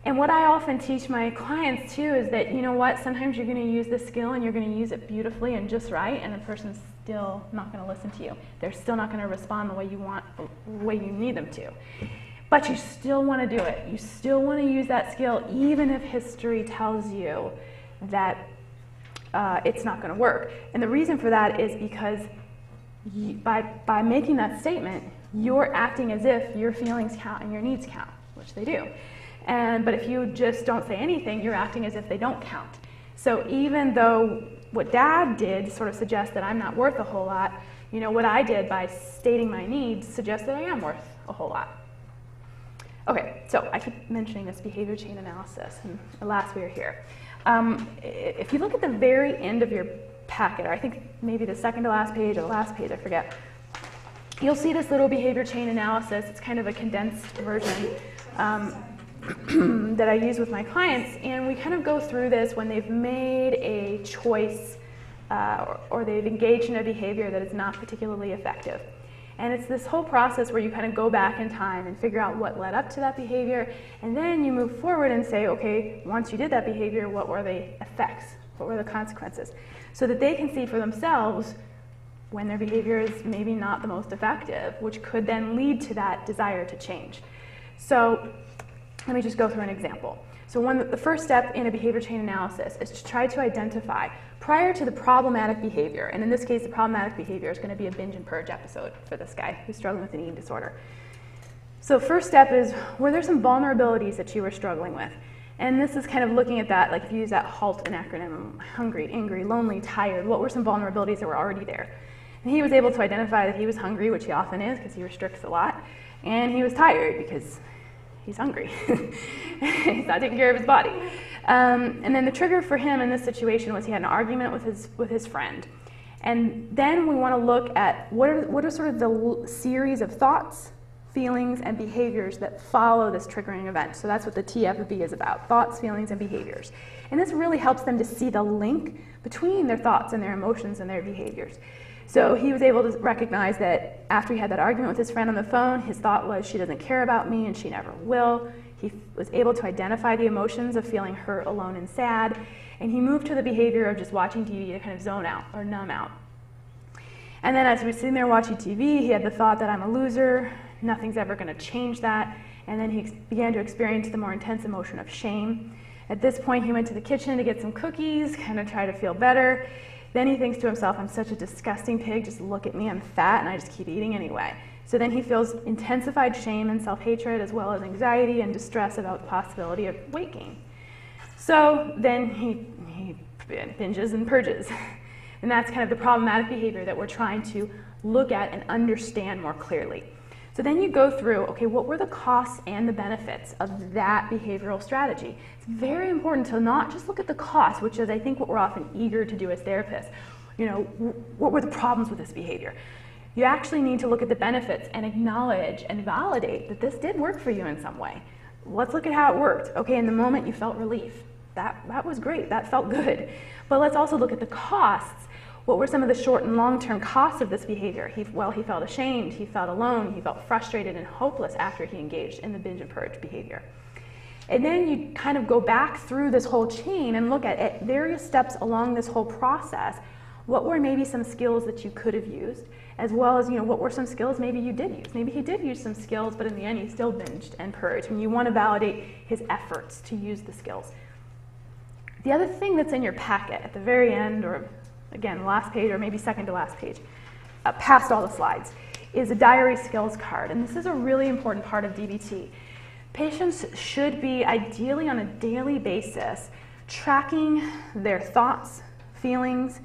And what I often teach my clients too is that, sometimes you're going to use this skill and you're going to use it beautifully and just right, and the person's still not going to listen to you. They're still not going to respond the way you want, the way you need them to. But you still want to do it. You still want to use that skill even if history tells you that it's not going to work. And the reason for that is because by making that statement, you're acting as if your feelings count and your needs count, which they do. But if you just don't say anything, you're acting as if they don't count. So even though what dad did sort of suggests that I'm not worth a whole lot, what I did by stating my needs suggests that I am worth a whole lot. Okay, so I keep mentioning this behavior chain analysis, and alas, we are here. If you look at the very end of your packet, or I think maybe the second to last page or the last page, I forget, you'll see this little behavior chain analysis. It's kind of a condensed version that I use with my clients, and we kind of go through this when they've made a choice or they've engaged in a behavior that is not particularly effective. And it's this whole process where you kind of go back in time and figure out what led up to that behavior, and then you move forward and say, okay, once you did that behavior, what were the effects? What were the consequences? So that they can see for themselves when their behavior is maybe not the most effective, which could then lead to that desire to change. So let me just go through an example. So the first step in a behavior chain analysis is to try to identify prior to the problematic behavior, and in this case the problematic behavior is going to be a binge and purge episode for this guy who's struggling with an eating disorder. So first step is, were there some vulnerabilities that you were struggling with? And this is kind of looking at that, like if you use that HALT acronym, hungry, angry, lonely, tired, what were some vulnerabilities that were already there? And he was able to identify that he was hungry, which he often is because he restricts a lot, and he was tired because he's hungry. He's not taking care of his body. And then the trigger for him in this situation was he had an argument with his friend. And then we want to look at what are sort of the series of thoughts, feelings, and behaviors that follow this triggering event. So that's what the TFB is about, thoughts, feelings, and behaviors. And this really helps them to see the link between their thoughts and their emotions and their behaviors. So he was able to recognize that after he had that argument with his friend on the phone, his thought was, she doesn't care about me and she never will. He was able to identify the emotions of feeling hurt, alone, and sad. And he moved to the behavior of just watching TV to kind of zone out or numb out. And then as he was sitting there watching TV, he had the thought that I'm a loser, nothing's ever going to change that. And then he began to experience the more intense emotion of shame. At this point, he went to the kitchen to get some cookies, kind of try to feel better. Then he thinks to himself, I'm such a disgusting pig, just look at me, I'm fat, and I just keep eating anyway. So then he feels intensified shame and self-hatred, as well as anxiety and distress about the possibility of weight gain. So then he binges and purges. And that's kind of the problematic behavior that we're trying to look at and understand more clearly. So then you go through, okay, what were the costs and the benefits of that behavioral strategy? It's very important to not just look at the cost, which is I think what we're often eager to do as therapists. You know, what were the problems with this behavior? You actually need to look at the benefits and acknowledge and validate that this did work for you in some way. Let's look at how it worked. Okay, in the moment you felt relief. That was great, that felt good. But let's also look at the costs. What were some of the short and long-term costs of this behavior? He felt ashamed, he felt alone, he felt frustrated and hopeless after he engaged in the binge and purge behavior. And then you kind of go back through this whole chain and look at various steps along this whole process. What were maybe some skills that you could have used, as well as, what were some skills maybe you did use? Maybe he did use some skills, but in the end he still binged and purged. And you want to validate his efforts to use the skills. The other thing that's in your packet at the very end, or again, last page, or maybe second to last page, past all the slides, is a diary skills card. And this is a really important part of DBT. Patients should be, ideally on a daily basis, tracking their thoughts, feelings,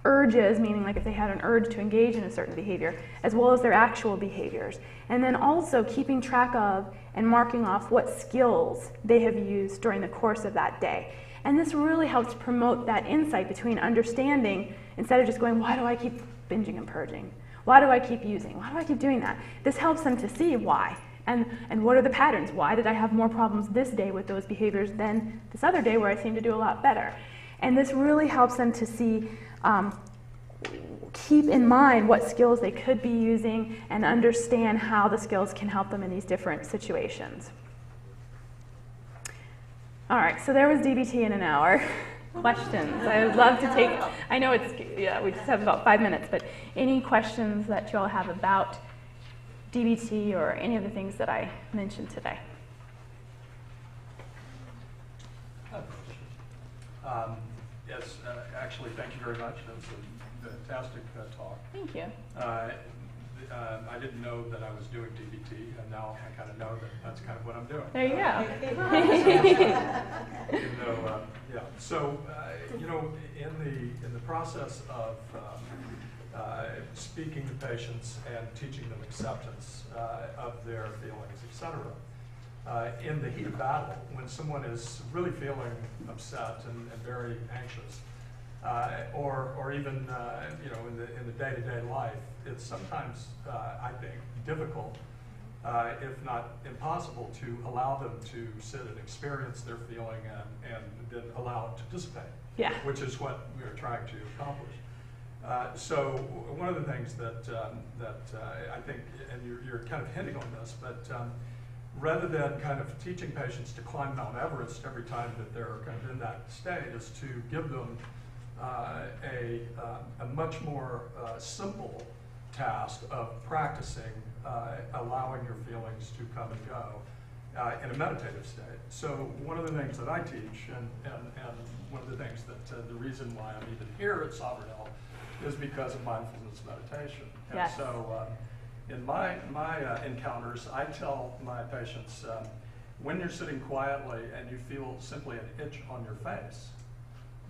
urges, meaning like if they had an urge to engage in a certain behavior, as well as their actual behaviors. And then also keeping track of and marking off what skills they have used during the course of that day. And this really helps promote that insight between understanding, instead of just going, why do I keep binging and purging? Why do I keep using? Why do I keep doing that? This helps them to see why. And what are the patterns? Why did I have more problems this day with those behaviors than this other day where I seem to do a lot better? And this really helps them to see, keep in mind what skills they could be using and understand how the skills can help them in these different situations. All right, so there was DBT in an hour. Questions? I would love to take, I know we just have about 5 minutes, but any questions that you all have about DBT or any of the things that I mentioned today? Yes, actually, thank you very much. That was a fantastic talk. Thank you. I didn't know that I was doing DBT, and now I kind of know that that's kind of what I'm doing. There you go. Even though, yeah. So, in the process of speaking to patients and teaching them acceptance of their feelings, etc. In the heat of battle, when someone is really feeling upset and very anxious, or even in the day-to-day life, it's sometimes I think difficult, if not impossible, to allow them to sit and experience their feeling and then allow it to dissipate. Yeah. Which is what we're trying to accomplish. So one of the things that I think, and you're kind of hinting on this, but rather than kind of teaching patients to climb Mount Everest every time that they're kind of in that state, is to give them a much more simple task of practicing allowing your feelings to come and go in a meditative state. So one of the things that I teach, and one of the things that the reason why I'm even here at Sovereign Health is because of mindfulness meditation. Yes. And so in my encounters, I tell my patients, when you're sitting quietly and you feel simply an itch on your face,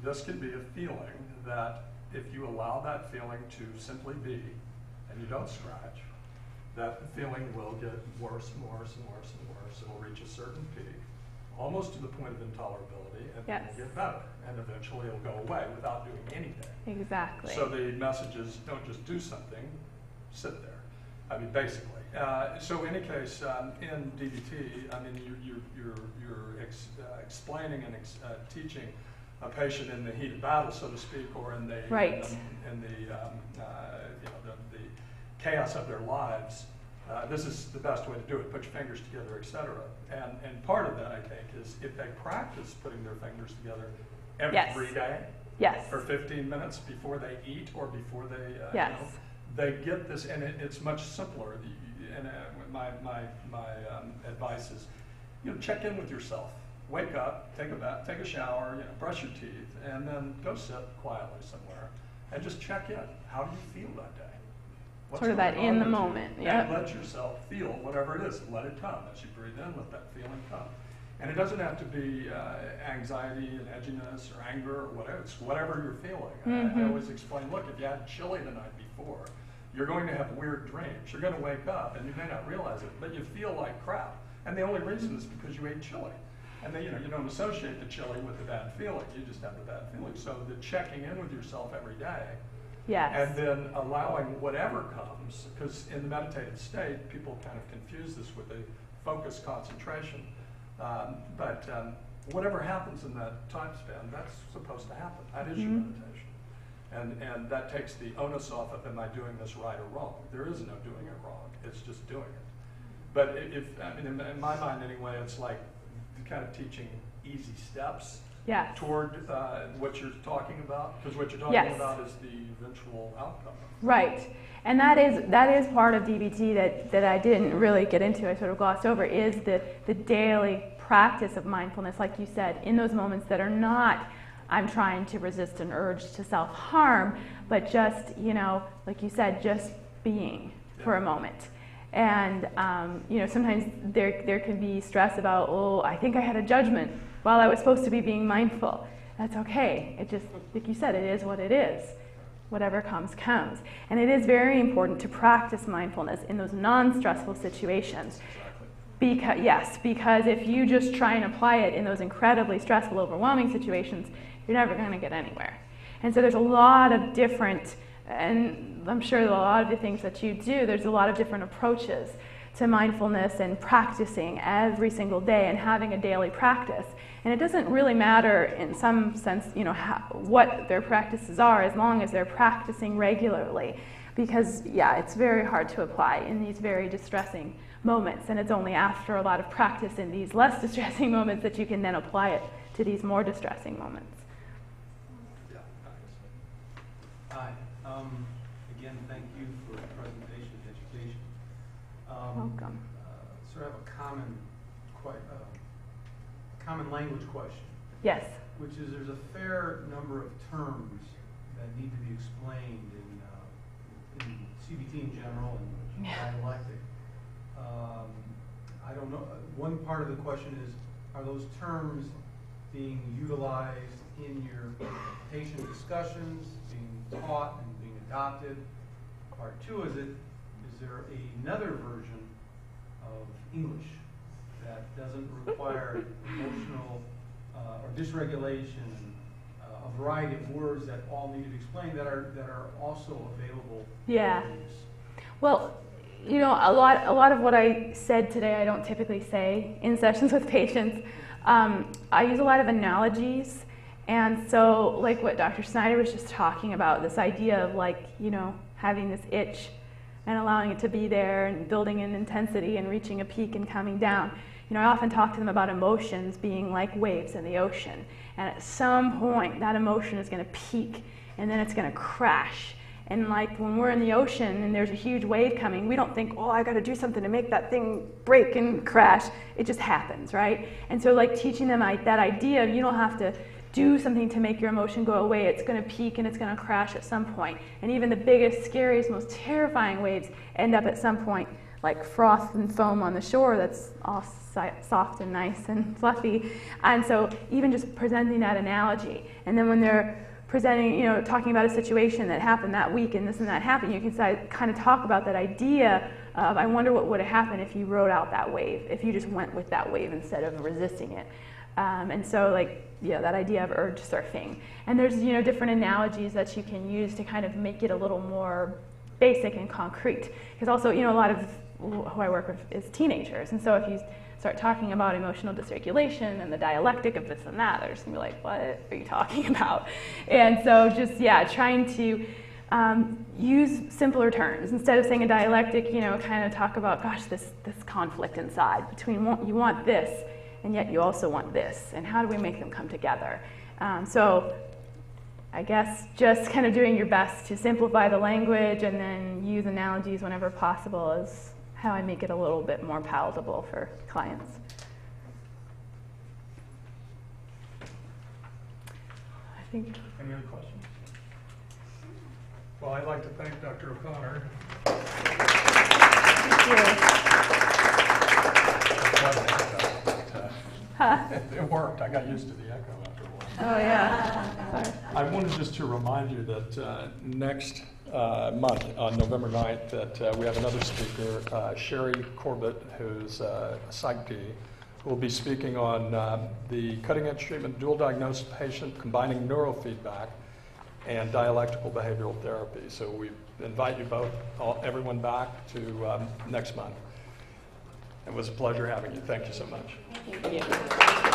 this can be a feeling that if you allow that feeling to simply be, and you don't scratch, that feeling will get worse and worse and worse and worse. It will reach a certain peak, almost to the point of intolerability, and then Yes. it'll get better. And eventually it'll go away without doing anything. Exactly. So the message is, don't just do something, sit there. I mean, basically. So in any case, in DBT, I mean, you're explaining and teaching a patient in the heat of battle, so to speak, or in the Right. in the you know, the chaos of their lives. This is the best way to do it. Put your fingers together, etc. And part of that, I think, is if they practice putting their fingers together every Yes. day, Yes. for 15 minutes before they eat or before they, Yes. you know, they get this, and it's much simpler. And my advice is, you know, check in with yourself. Wake up, take a bath, take a shower, you know, brush your teeth, and then go sit quietly somewhere and just check in. How do you feel that day? What's Sort of that going on in the with you? moment, And yeah. let yourself feel whatever it is. Let it come. As you breathe in, let that feeling come. And it doesn't have to be anxiety and edginess or anger or whatever. It's whatever you're feeling. I always explain, look, if you had chili the night before, you're going to have weird dreams. You're going to wake up, and you may not realize it, but you feel like crap. And the only reason is because you ate chili. And then, you know, you don't associate the chili with the bad feeling. You just have the bad feeling. So the checking in with yourself every day, Yes. and then allowing whatever comes, because in the meditative state, people kind of confuse this with a focused concentration. But whatever happens in that time span, that's supposed to happen. That is your meditation. And that takes the onus off of, am I doing this right or wrong? There is no doing it wrong. It's just doing it. But I mean, in my mind anyway, it's like kind of teaching easy steps Yes. toward what you're talking about, because what you're talking Yes. about is the eventual outcome. Right. And that is part of DBT that I didn't really get into, I sort of glossed over, is the daily practice of mindfulness, like you said, in those moments that are not, I'm trying to resist an urge to self-harm, but just, you know, like you said, just being for a moment. And, you know, sometimes there can be stress about, oh, I think I had a judgment while I was supposed to be being mindful. That's okay. It just, like you said, it is what it is. Whatever comes, comes. And it is very important to practice mindfulness in those non-stressful situations. Because if you just try and apply it in those incredibly stressful, overwhelming situations, you're never going to get anywhere. And so there's a lot of different, and I'm sure a lot of the things that you do, there's a lot of different approaches to mindfulness and practicing every single day and having a daily practice. And it doesn't really matter in some sense, you know, what their practices are, as long as they're practicing regularly. Because, yeah, it's very hard to apply in these very distressing moments. And it's only after a lot of practice in these less distressing moments that you can then apply it to these more distressing moments. Yeah, Hi. Again, thank you for the presentation and education. Welcome. Sort of a common language question, Yes. which is there's a fair number of terms that need to be explained in CBT in general and dialectic. I don't know. One part of the question is, are those terms being utilized in your patient discussions, being taught and being adopted? Part two is there another version of English that doesn't require emotional or dysregulation, a variety of words that all need to be explained that are also available? Yeah. for use? Well, you know, a lot of what I said today I don't typically say in sessions with patients. I use a lot of analogies And so, like what Dr. Snyder was just talking about, this idea of like, you know, having this itch and allowing it to be there and building in intensity and reaching a peak and coming down. You know, I often talk to them about emotions being like waves in the ocean. And at some point, that emotion is going to peak and then it's going to crash. And like when we're in the ocean and there's a huge wave coming, we don't think, oh, I got to do something to make that thing break and crash. It just happens, right? And so like teaching them that idea of you don't have to do something to make your emotion go away. It's going to peak and it's going to crash at some point. And even the biggest, scariest, most terrifying waves end up at some point like froth and foam on the shore that's all soft and nice and fluffy. And so even just presenting that analogy, and then when they're presenting, you know, talking about a situation that happened that week and this and that happened, you can kind of talk about that idea of, I wonder what would have happened if you rode out that wave, if you just went with that wave instead of resisting it. And so like, yeah, that idea of urge surfing. And there's, you know, different analogies that you can use to kind of make it a little more basic and concrete. Because also, you know, a lot of who I work with is teenagers. And so if you start talking about emotional dysregulation and the dialectic of this and that, they're just gonna be like, what are you talking about? And so just, yeah, trying to use simpler terms. Instead of saying a dialectic, you know, kind of talk about, gosh, this conflict inside between you want this and yet you also want this, and how do we make them come together? So I guess just kind of doing your best to simplify the language and then use analogies whenever possible is how I make it a little bit more palatable for clients. I think. Any other questions? Well, I'd like to thank Dr. O'Connor. It worked. I got used to the echo after a while. Oh, yeah. Sorry. I wanted just to remind you that next month, on November 9th, that we have another speaker, Sherry Corbett, who's a Psych D, who will be speaking on the cutting-edge treatment dual diagnosed patient combining neurofeedback and dialectical behavioral therapy. So we invite you both, everyone back to next month. It was a pleasure having you. Thank you so much. Thank you.